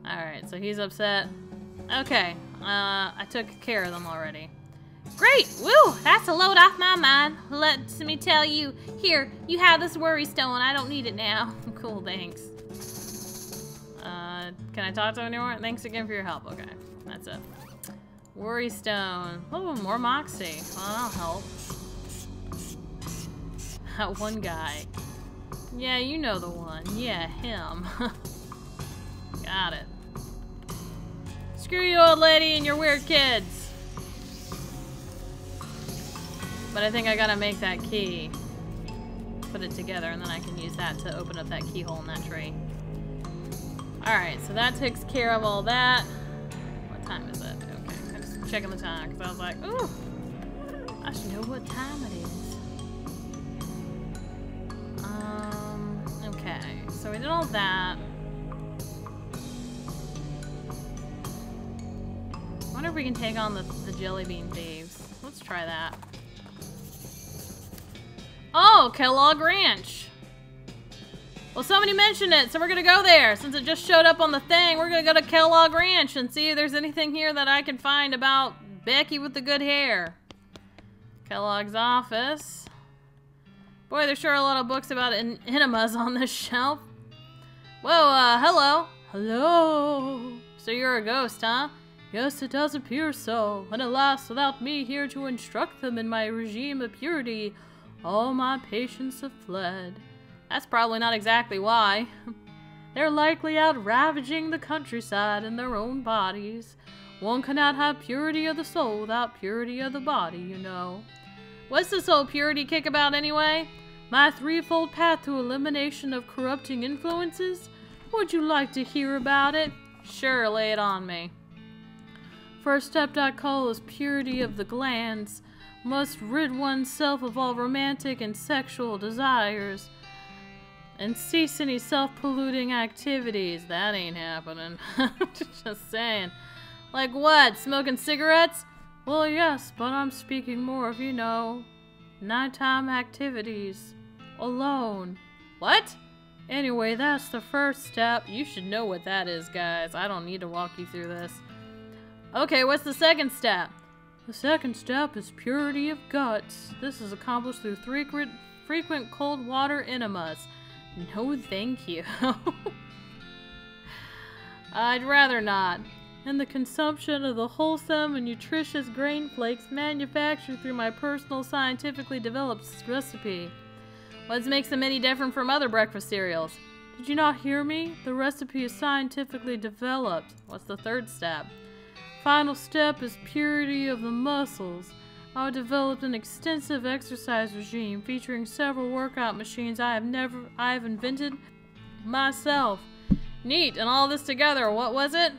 Alright, so he's upset. Okay, I took care of them already. Great! Woo! That's a load off my mind. Let me tell you. Here, you have this worry stone. I don't need it now. Cool, thanks. Can I talk to anyone? Thanks again for your help. Okay, that's it. Worry stone. Oh, more moxie. Well, that'll help. That one guy. Yeah, you know the one. Yeah, him. Got it. Screw you, old lady, and your weird kids. But I think I gotta make that key. Put it together, and then I can use that to open up that keyhole in that tree. Alright, so that takes care of all that. What time is it? Okay, I'm just checking the time, because I was like, ooh, I should know what time it is. Okay, so we did all that. I wonder if we can take on the jelly bean thieves. Let's try that. Oh, Kellogg Ranch. Well, somebody mentioned it, so we're gonna go there. Since it just showed up on the thing, we're gonna go to Kellogg Ranch and see if there's anything here that I can find about Becky with the good hair. Kellogg's office. Boy, there's sure a lot of books about enemas on this shelf. Whoa, hello. Hello. So you're a ghost, huh? Yes, it does appear so. And alas, without me here to instruct them in my regime of purity, all my patients have fled. That's probably not exactly why. They're likely out ravaging the countryside in their own bodies. One cannot have purity of the soul without purity of the body, you know. What's this whole purity kick about anyway? My threefold path to elimination of corrupting influences? Would you like to hear about it? Sure, lay it on me. First step I call is purity of the glands. Must rid oneself of all romantic and sexual desires. And cease any self-polluting activities. That ain't happening. Just saying. Like what? Smoking cigarettes? Well, yes, but I'm speaking more of, you know, nighttime activities. Alone. What? Anyway, that's the first step. You should know what that is, guys. I don't need to walk you through this. Okay, what's the second step? The second step is purity of guts. This is accomplished through frequent cold water enemas. No, thank you. I'd rather not. And the consumption of the wholesome and nutritious grain flakes manufactured through my personal scientifically developed recipe. What makes them any different from other breakfast cereals? Did you not hear me? The recipe is scientifically developed. What's the third step? Final step is purity of the muscles. I developed an extensive exercise regime featuring several workout machines I have invented myself. Neat, and all this together, what was it?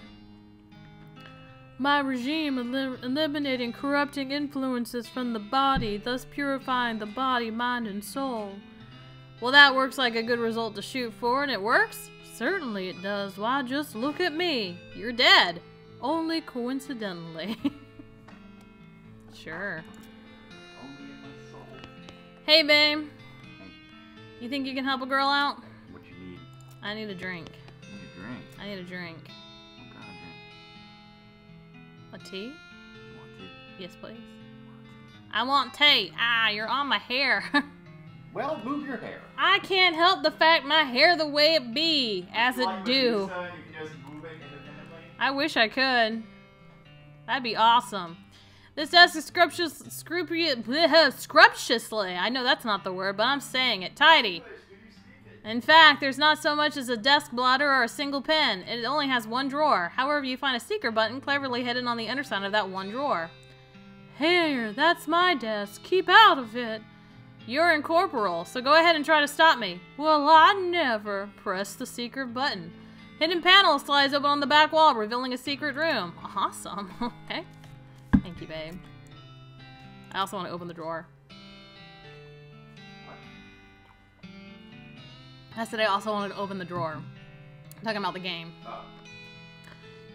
My regime eliminating corrupting influences from the body, thus purifying the body, mind, and soul. Well, that works like a good result to shoot for, and it works? Certainly it does. Why, just look at me. You're dead. Only coincidentally. Sure. Hey, babe. You think you can help a girl out? What you need? I need a drink. You need a drink? I need a drink. What kind of drink? A tea? You want tea? Yes, please. I want tea. Ah, you're on my hair. Well, move your hair. I can't help the fact my hair the way it be, as it do. You can just move it independently? I wish I could. That'd be awesome. This desk is scrumptiously, I know that's not the word, but I'm saying it, tidy. In fact, there's not so much as a desk blotter or a single pen. It only has one drawer. However, you find a secret button cleverly hidden on the underside of that one drawer. Here, that's my desk. Keep out of it. You're incorporeal, so go ahead and try to stop me. Well, I never. Press the secret button. Hidden panel slides open on the back wall, revealing a secret room. Awesome. Okay. Thank you, babe. I also want to open the drawer. I said I also wanted to open the drawer. I'm talking about the game.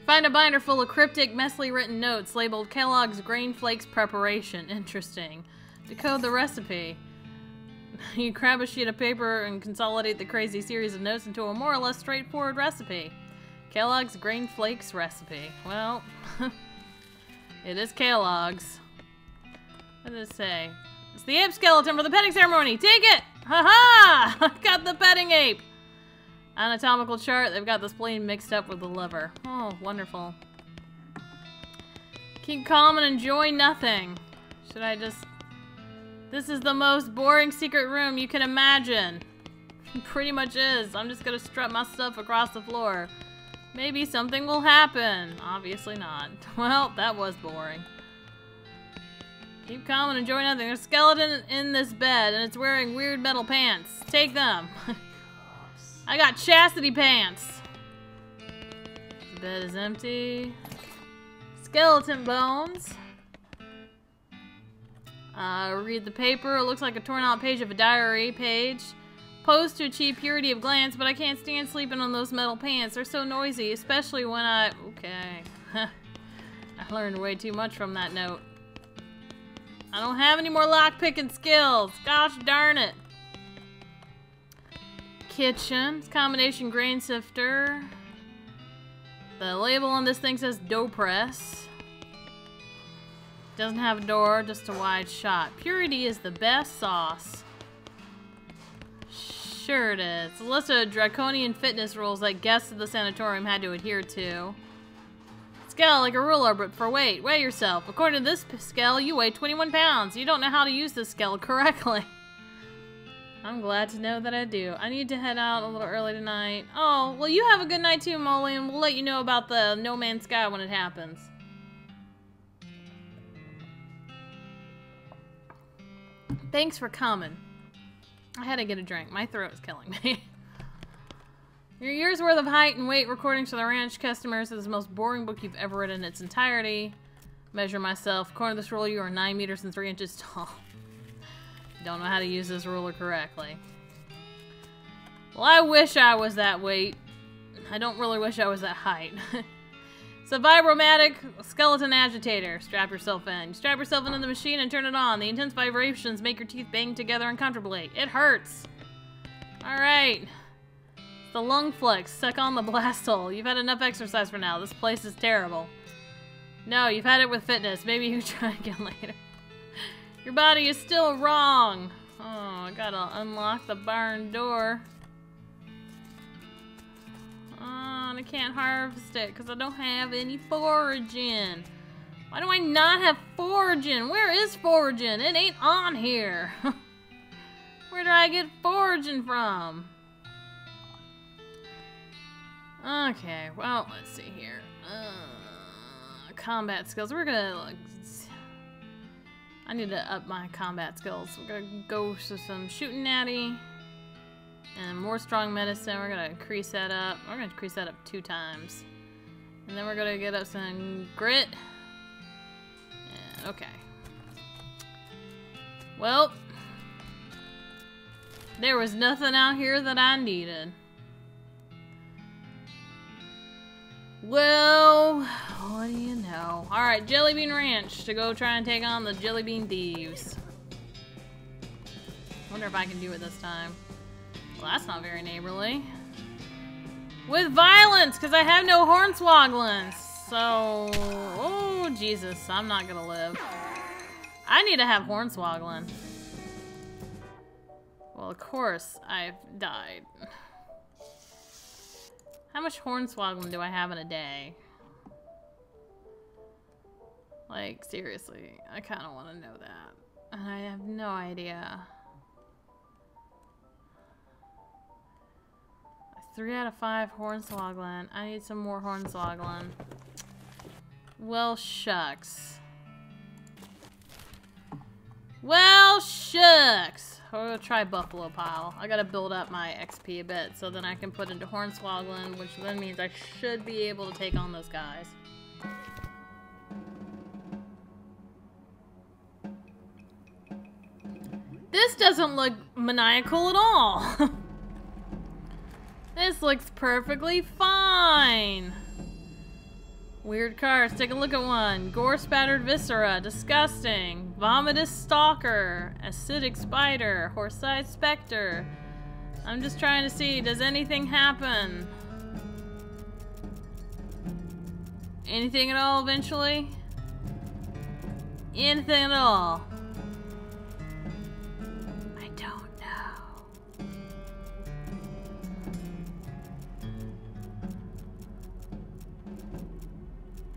Find a binder full of cryptic, messily written notes labeled Kellogg's Grain Flakes Preparation. Interesting. Decode the recipe. You grab a sheet of paper and consolidate the crazy series of notes into a more or less straightforward recipe. Kellogg's Grain Flakes recipe. Well, it is Kellogg's. What does it say? It's the ape skeleton for the petting ceremony. Take it! Ha-ha! I got the petting ape! Anatomical chart. They've got the spleen mixed up with the liver. Oh, wonderful. Keep calm and enjoy nothing. Should I just... This is the most boring secret room you can imagine. It pretty much is. I'm just gonna strut my stuff across the floor. Maybe something will happen. Obviously not. Well, that was boring. Keep calm and enjoy nothing. There's a skeleton in this bed, and it's wearing weird metal pants. Take them. I got chastity pants. The bed is empty. Skeleton bones. Read the paper. It looks like a torn out page of a diary page. Posed to achieve purity of glance, but I can't stand sleeping on those metal pants. They're so noisy, especially when I... Okay. I learned way too much from that note. I don't have any more lockpicking skills. Gosh darn it. Kitchen. It's combination grain sifter. The label on this thing says dough press. Doesn't have a door, just a wide shot. Purity is the best sauce. Sure it is. It's a list of draconian fitness rules that guests at the sanatorium had to adhere to. Scale like a ruler, but for weight. Weigh yourself. According to this scale, you weigh 21 pounds. You don't know how to use this scale correctly. I'm glad to know that I do. I need to head out a little early tonight. Oh, well, you have a good night too, Molly, and we'll let you know about the No Man's Sky when it happens. Thanks for coming. I had to get a drink. My throat is killing me. Your year's worth of height and weight recordings for the ranch customers is the most boring book you've ever read in its entirety. Measure myself. According to this rule, you are 9 meters and 3 inches tall. Don't know how to use this ruler correctly. Well, I wish I was that weight. I don't really wish I was that height. It's a vibromatic skeleton agitator. Strap yourself in. You strap yourself into the machine and turn it on. The intense vibrations make your teeth bang together uncomfortably. It hurts. Alright. The lung flex. Suck on the blast hole. You've had enough exercise for now. This place is terrible. No, you've had it with fitness. Maybe you try again later. Your body is still wrong. Oh, I gotta unlock the barn door. Oh, and I can't harvest it because I don't have any foraging. Why do I not have foraging? Where is foraging? It ain't on here. Where do I get foraging from? Okay, well, let's see here. Combat skills. We're gonna, like, I need to up my combat skills. We're gonna go to some shooting natty and more strong medicine. We're gonna increase that up. We're gonna increase that up 2 times. And then we're gonna get up some grit. And, okay. Well, there was nothing out here that I needed. Well, what do you know? Alright, Jelly Bean Ranch to go try and take on the Jelly Bean Thieves. Wonder if I can do it this time. Well, that's not very neighborly. With violence, because I have no hornswogglins. So, oh Jesus, I'm not gonna live. I need to have hornswoggling. Well, of course, I've died. How much hornswoggling do I have in a day? Like, seriously, I kind of want to know that. And I have no idea. 3 out of 5 hornswoggling. I need some more hornswoggling. Well, shucks. Well, shucks. We'll try Buffalo Pile. I gotta build up my XP a bit so then I can put into hornswoggling, which then means I should be able to take on those guys. This doesn't look maniacal at all. This looks perfectly fine. Weird cards. Take a look at one. Gore-spattered viscera. Disgusting. Vomitous stalker. Acidic spider. Horse-eyed specter. I'm just trying to see, does anything happen? Anything at all eventually? Anything at all? I don't know.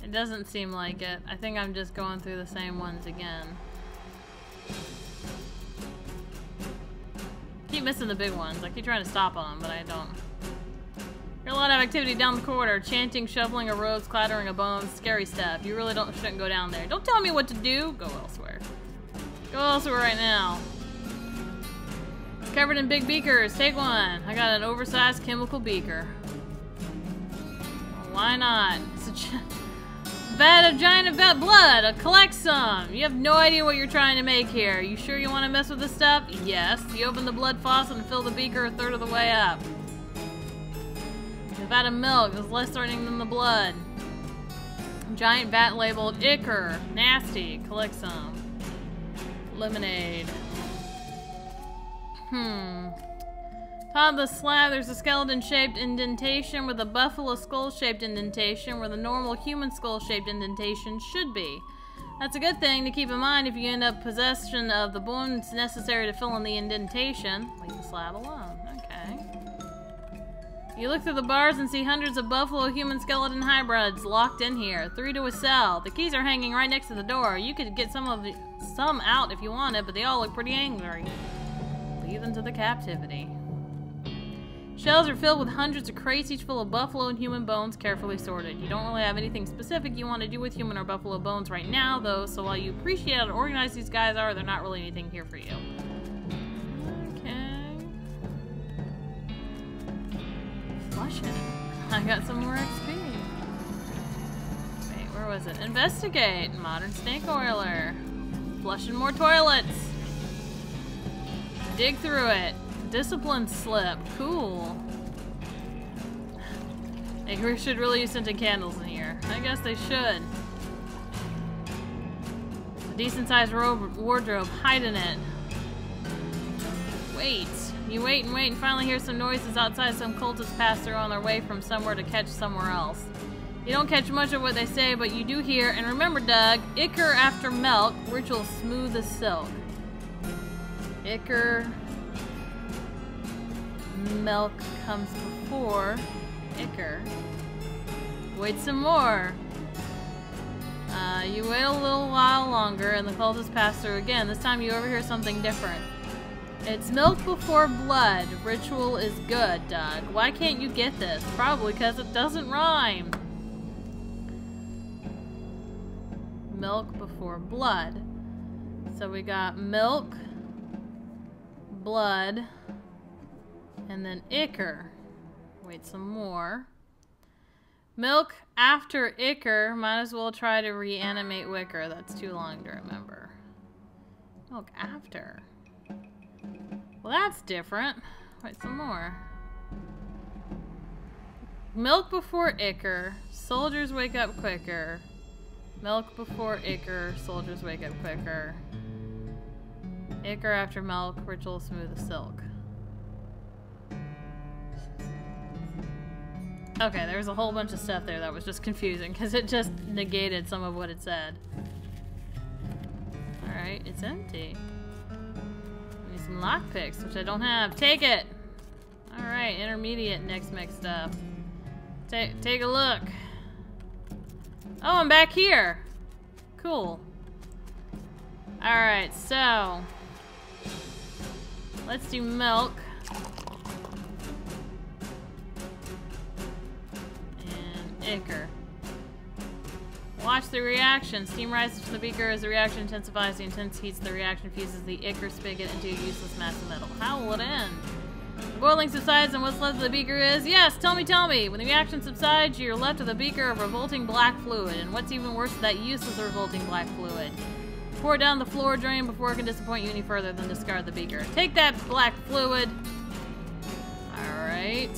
It doesn't seem like it. I think I'm just going through the same ones again. Keep missing the big ones. I keep trying to stop on them, but I don't. There's a lot of activity down the corridor. Chanting, shoveling of roads, clattering of bones, scary stuff. You really shouldn't go down there. Don't tell me what to do. Go elsewhere. Go elsewhere right now. Covered in big beakers. Take one. I got an oversized chemical beaker. Well, why not? It's a vat of giant blood. Collect some. You have no idea what you're trying to make here. You sure you want to mess with this stuff? Yes. You open the blood faucet and fill the beaker a third of the way up. The vat of milk is less threatening than the blood. Giant vat labeled ichor. Nasty. Collect some. Lemonade. Top of the slab, there's a skeleton-shaped indentation with a buffalo skull-shaped indentation where the normal human skull-shaped indentation should be. That's a good thing to keep in mind if you end up possession of the bones necessary to fill in the indentation. Leave the slab alone. Okay. You look through the bars and see hundreds of buffalo human skeleton hybrids locked in here. 3 to a cell. The keys are hanging right next to the door. You could get some out if you wanted, but they all look pretty angry. Leave them to the captivity. Shelves are filled with hundreds of crates, each full of buffalo and human bones, carefully sorted. You don't really have anything specific you want to do with human or buffalo bones right now, though, so while you appreciate how organized these guys are, they're not really anything here for you. Okay. Flush it. I got some more XP. Wait, where was it? Investigate. Modern snake oiler. Flushing more toilets. Dig through it. Discipline slip. Cool. They should really use scented candles in here. I guess they should. A decent sized wardrobe. Hide in it. Wait. You wait and wait and finally hear some noises outside. Some cultists pass through on their way from somewhere to catch somewhere else. You don't catch much of what they say, but you do hear, and remember, Doug, ichor after milk, ritual smooth as silk. Ichor, milk comes before ichor. Wait some more. You wait a little while longer, and the cultists pass through again. This time you overhear something different. It's milk before blood. Ritual is good, Doug. Why can't you get this? Probably because it doesn't rhyme. Milk before blood. So we got milk, blood, and then ichor. Wait some more. Milk after ichor. Might as well try to reanimate Wicker. That's too long to remember. Milk after. Well, that's different. Wait some more. Milk before ichor. Soldiers wake up quicker. Milk before ichor. Soldiers wake up quicker. Ichor after milk. Ritual smooth as silk. Okay, there's a whole bunch of stuff there that was just confusing because it just negated some of what it said. Alright, it's empty. I need some lockpicks, which I don't have. Take it! Alright, intermediate next mix stuff. Take a look. Oh, I'm back here! Cool. Alright, so... let's do milk. Ichor. Watch the reaction. Steam rises from the beaker as the reaction intensifies. The intense heats the reaction fuses the ichor spigot into a useless mass of metal. How will it end? The boiling subsides and what's left of the beaker is... yes, tell me! When the reaction subsides, you're left with a beaker of revolting black fluid. And what's even worse is that useless revolting black fluid. Pour it down the floor drain before it can disappoint you any further than discard the beaker. Take that black fluid! Alright.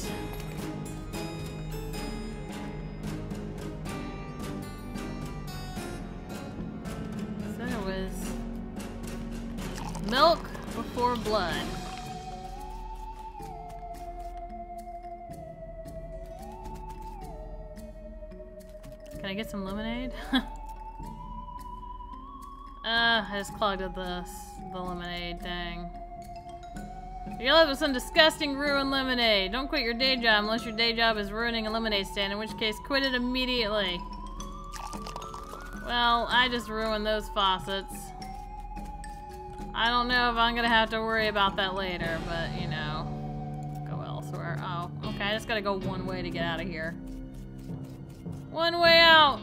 Milk before blood. Can I get some lemonade? I just clogged up the lemonade, dang. You're left with some disgusting ruined lemonade. Don't quit your day job unless your day job is ruining a lemonade stand, in which case quit it immediately. Well, I just ruined those faucets. I don't know if I'm gonna have to worry about that later, but, you know, go elsewhere. Oh, okay, I just gotta go one way to get out of here. One way out!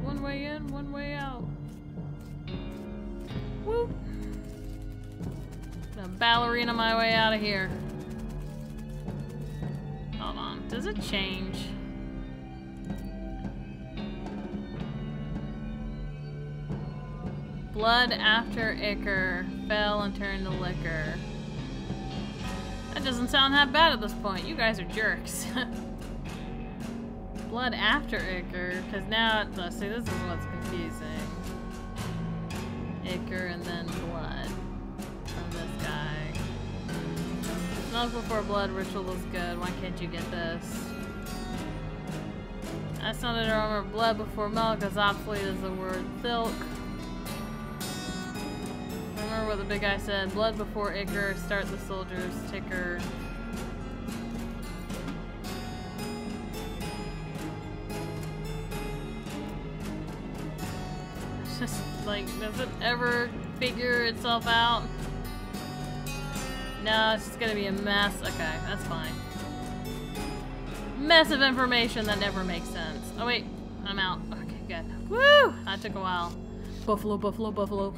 One way in, one way out. Whoop! Gonna ballerina my way out of here. Hold on, does it change? Blood after ichor fell and turned to liquor. That doesn't sound that bad at this point. You guys are jerks. Blood after ichor, because now, let's see, this is what's confusing. Ichor and then blood from this guy. Milk before blood, ritual is good. Why can't you get this? That's not to remember blood before milk as obsolete as the word silk. Remember what the big guy said. Blood before ichor, start the soldier's ticker. It's just like, does it ever figure itself out? No, it's just gonna be a mess. Okay, that's fine. Mess of information that never makes sense. Oh wait, I'm out. Okay, good. Woo! That took a while. Buffalo, buffalo, buffalo.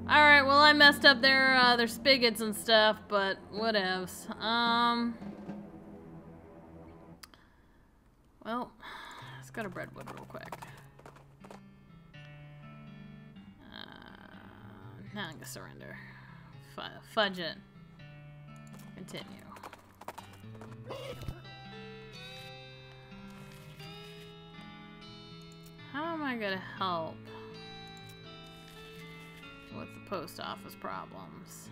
Alright, well I messed up their spigots and stuff, but whatevs. Well, let's go to Breadwood real quick. Now I'm gonna surrender. Fudge it. Continue. How am I gonna help with the post office problems?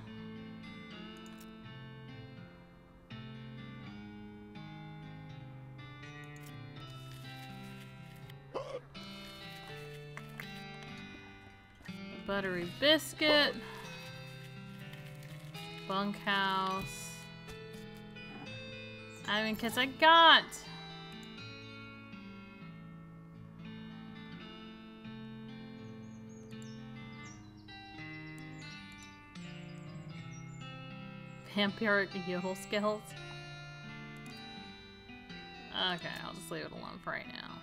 Buttery biscuit. Bunkhouse. I mean, 'cause I got... vampiric yodel skills. Okay, I'll just leave it alone for right now.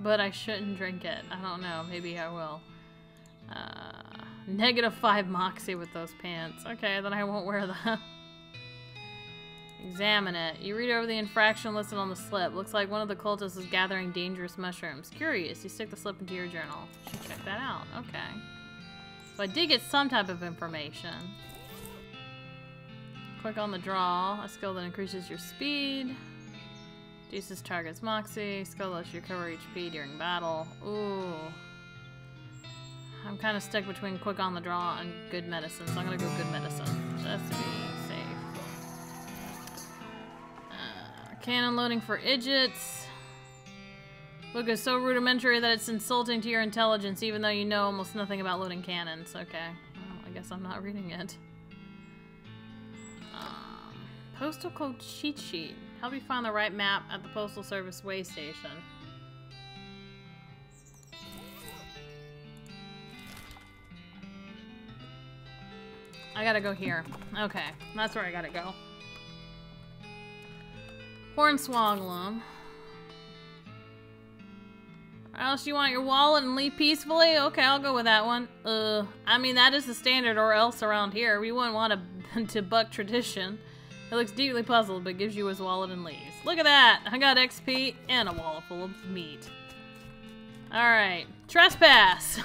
But I shouldn't drink it. I don't know. Maybe I will. -5 moxie with those pants. Okay, then I won't wear them. Examine it. You read over the infraction listed on the slip. Looks like one of the cultists is gathering dangerous mushrooms. Curious. You stick the slip into your journal. Should check that out. Okay. So I did get some type of information. Click on the draw. A skill that increases your speed. Reduces target's moxie. Skill lets you recover HP during battle. Ooh. I'm kind of stuck between quick on the draw and good medicine, so I'm gonna go good medicine. Just to be safe. Cannon loading for idiots. Book is so rudimentary that it's insulting to your intelligence, even though you know almost nothing about loading cannons. Okay. Well, I guess I'm not reading it. Postal code cheat sheet. Help you find the right map at the Postal Service way station. I gotta go here. Okay, that's where I gotta go. Hornswoggle. Or else you want your wallet and leave peacefully? Okay, I'll go with that one. I mean, that is the standard or else around here. We wouldn't want to buck tradition. It looks deeply puzzled, but gives you his wallet and leaves. Look at that! I got XP and a wallet full of meat. Alright. Trespass!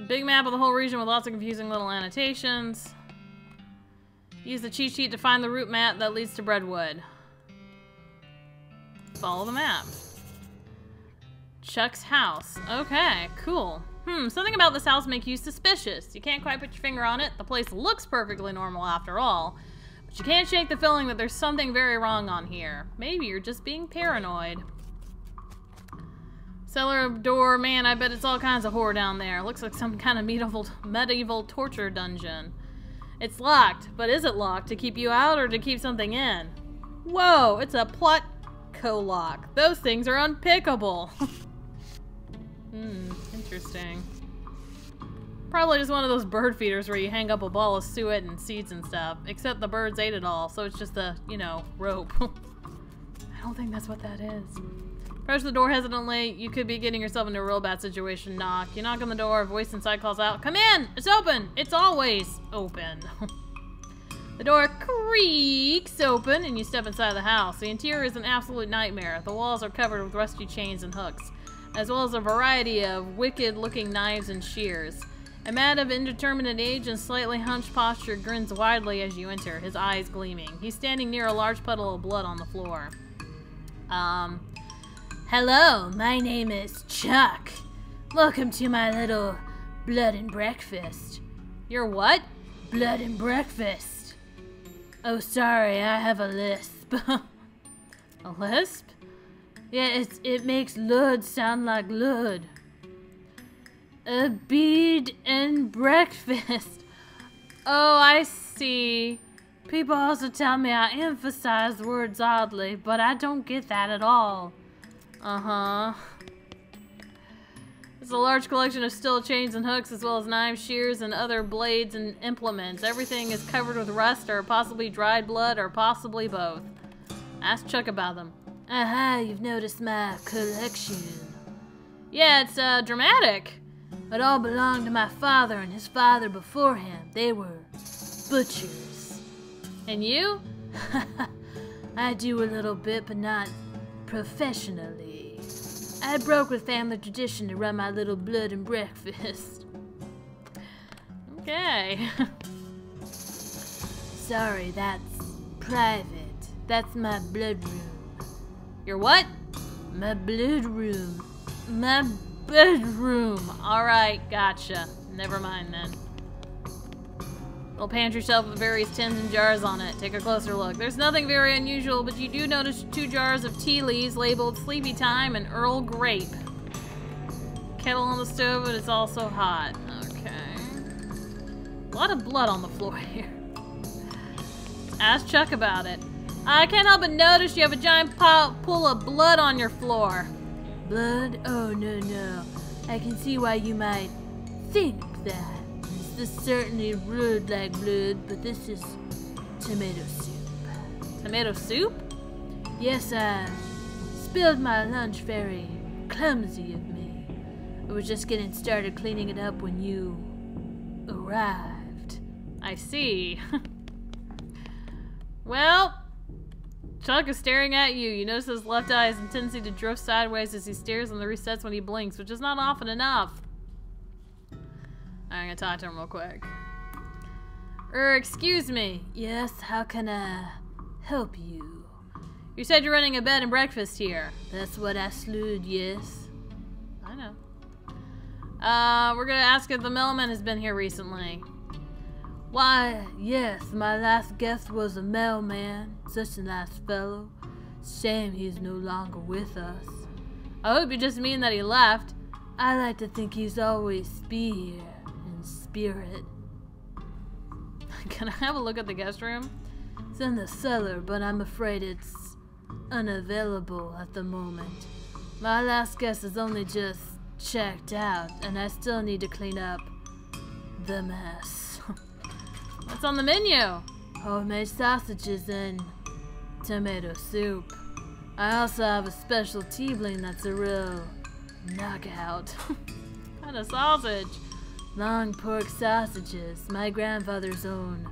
Big map of the whole region with lots of confusing little annotations. Use the cheat sheet to find the route map that leads to Breadwood. Follow the map. Chuck's house. Okay, cool. Something about this house makes you suspicious. You can't quite put your finger on it. The place looks perfectly normal after all. But you can't shake the feeling that there's something very wrong on here. Maybe you're just being paranoid. Cellar door, man, I bet it's all kinds of horror down there. Looks like some kind of medieval torture dungeon. It's locked, but is it locked to keep you out or to keep something in? Whoa, it's a plutko lock. Those things are unpickable. Interesting. Probably just one of those bird feeders where you hang up a ball of suet and seeds and stuff. Except the birds ate it all, so it's just a, you know, rope. I don't think that's what that is. Approach the door hesitantly. You could be getting yourself into a real bad situation. Knock. You knock on the door. A voice inside calls out, "Come in! It's open! It's always open." The door creaks open and you step inside the house. The interior is an absolute nightmare. The walls are covered with rusty chains and hooks, as well as a variety of wicked-looking knives and shears. A man of indeterminate age and slightly hunched posture grins widely as you enter, his eyes gleaming. He's standing near a large puddle of blood on the floor. Hello, my name is Chuck. Welcome to my little blood and breakfast. Your what? Blood and breakfast. Oh, sorry, I have a lisp. A lisp? Yeah, it makes Lud sound like Lud. A bead and breakfast. Oh, I see. People also tell me I emphasize words oddly, but I don't get that at all. Uh-huh. It's a large collection of steel chains and hooks, as well as knives, shears, and other blades and implements. Everything is covered with rust, or possibly dried blood, or possibly both. Ask Chuck about them. Aha, you've noticed my collection. Yeah, it's, dramatic. It all belonged to my father and his father before him. They were butchers. And you? I do a little bit, but not professionally. I broke with family tradition to run my little blood and breakfast. Okay. Sorry, that's private. That's my blood room. Your what? My blood room. My bedroom. Alright, gotcha. Never mind then. Little pantry shelf with various tins and jars on it. Take a closer look. There's nothing very unusual, but you do notice 2 jars of tea leaves labeled Sleepy Time and Earl Grape. Kettle on the stove, but it's also hot. Okay. A lot of blood on the floor here. Ask Chuck about it. I can't help but notice you have a giant pool of blood on your floor. Blood? Oh, no. I can see why you might think that. This certainly looked like blood, but this is tomato soup. Tomato soup? Yes, I spilled my lunch. Very clumsy of me. I was just getting started cleaning it up when you arrived. I see. Well, Chuck is staring at you. You notice his left eye has a tendency to drift sideways as he stares and the resets when he blinks, which is not often enough. I'm gonna talk to him real quick. Excuse me. Yes, how can I help you? You said you're running a bed and breakfast here. That's what I slewed, yes. I know. We're gonna ask if the mailman has been here recently. Why, yes, my last guest was a mailman. Such a nice fellow. Shame he's no longer with us. I hope you just mean that he left. I like to think he's always be here. Spirit. Can I have a look at the guest room? It's in the cellar, but I'm afraid it's unavailable at the moment. My last guest is only just checked out, and I still need to clean up the mess. What's on the menu? Homemade sausages and tomato soup. I also have a special T-bling that's a real knockout. What kind of sausage? Long pork sausages, my grandfather's own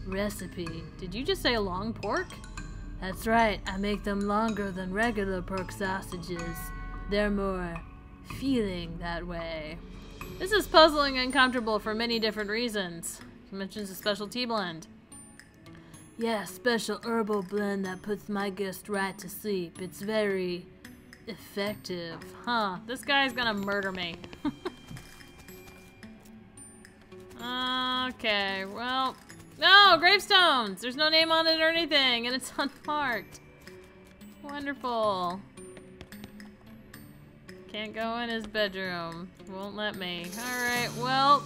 recipe. Did you just say long pork? That's right, I make them longer than regular pork sausages. They're more feeling that way. This is puzzling and uncomfortable for many different reasons. He mentions a special tea blend. Yeah, special herbal blend that puts my guest right to sleep. It's very effective. Huh, this guy's gonna murder me. Okay, well... No! Gravestones! There's no name on it or anything, and it's unmarked. Wonderful. Can't go in his bedroom. Won't let me. Alright, well...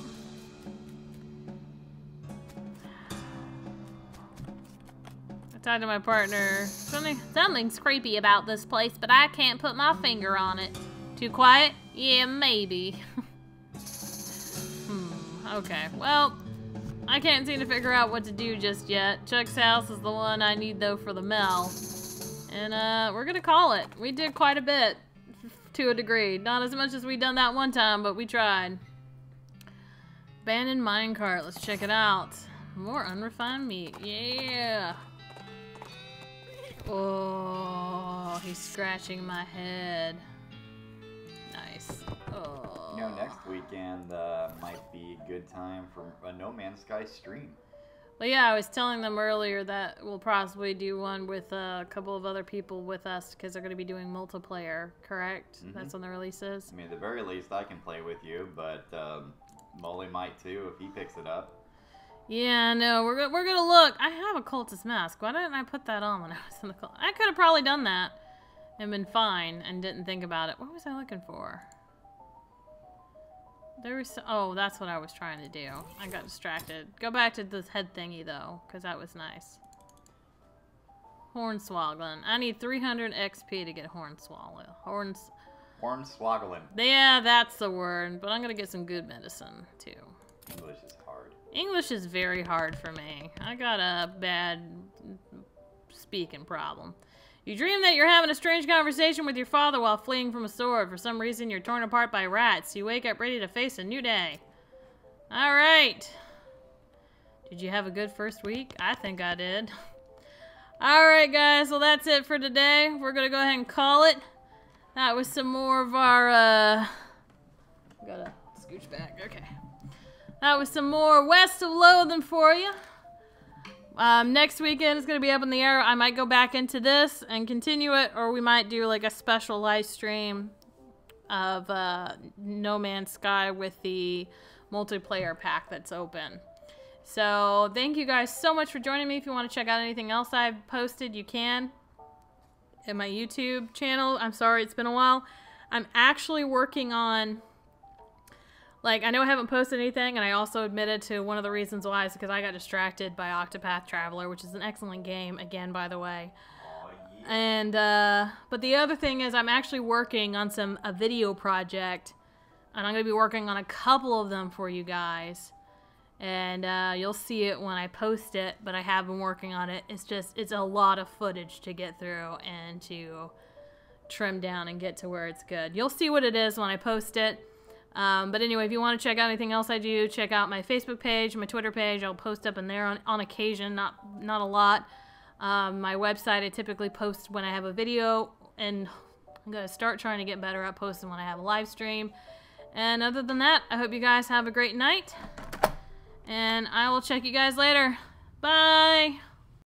I talked to my partner. Something's creepy about this place, but I can't put my finger on it. Too quiet? Yeah, maybe. Okay, well, I can't seem to figure out what to do just yet. Chuck's house is the one I need, though, for the mail. And, we're gonna call it. We did quite a bit, to a degree. Not as much as we done that one time, but we tried. Abandoned minecart. Let's check it out. More unrefined meat. Yeah! Oh, he's scratching my head. Nice. Oh. You know, next weekend might be a good time for a No Man's Sky stream. Well, yeah, I was telling them earlier that we'll possibly do one with a couple of other people with us because they're going to be doing multiplayer, correct? Mm-hmm. That's when the release is? I mean, at the very least, I can play with you, but Molly might too if he picks it up. Yeah, no, we're going to look. I have a cultist mask. Why didn't I put that on when I was in the cult? I could have probably done that and been fine and didn't think about it. What was I looking for? There was... Oh, that's what I was trying to do. I got distracted. Go back to this head thingy, though, because that was nice. Hornswoggling. I need 300 XP to get Hornswoggle. Hornswoggling. Yeah, that's the word. But I'm going to get some good medicine, too. English is hard. English is very hard for me. I got a bad speaking problem. You dream that you're having a strange conversation with your father while fleeing from a sword. For some reason, you're torn apart by rats. You wake up ready to face a new day. All right. Did you have a good first week? I think I did. All right, guys. Well, that's it for today. We're going to go ahead and call it. That was some more of our, gotta scooch back. Okay. That was some more West of Loathing for you. Next weekend is going to be up in the air. I might go back into this and continue it, or we might do like a special live stream of No Man's Sky with the multiplayer pack that's open. So thank you guys so much for joining me. If you want to check out anything else I've posted, you can. In my YouTube channel. I'm sorry, it's been a while. I'm actually working on, like, I know I haven't posted anything, and I also admitted to one of the reasons why is because I got distracted by Octopath Traveler, which is an excellent game, again, by the way. Oh, yeah. And, but the other thing is I'm actually working on a video project, and I'm going to be working on a couple of them for you guys. And you'll see it when I post it, but I have been working on it. It's a lot of footage to get through and to trim down and get to where it's good. You'll see what it is when I post it. But anyway, if you want to check out anything else I do, check out my Facebook page, my Twitter page. I'll post up in there on occasion, not a lot. My website, I typically post when I have a video, and I'm going to start trying to get better at posting when I have a live stream. And other than that, I hope you guys have a great night. And I will check you guys later. Bye!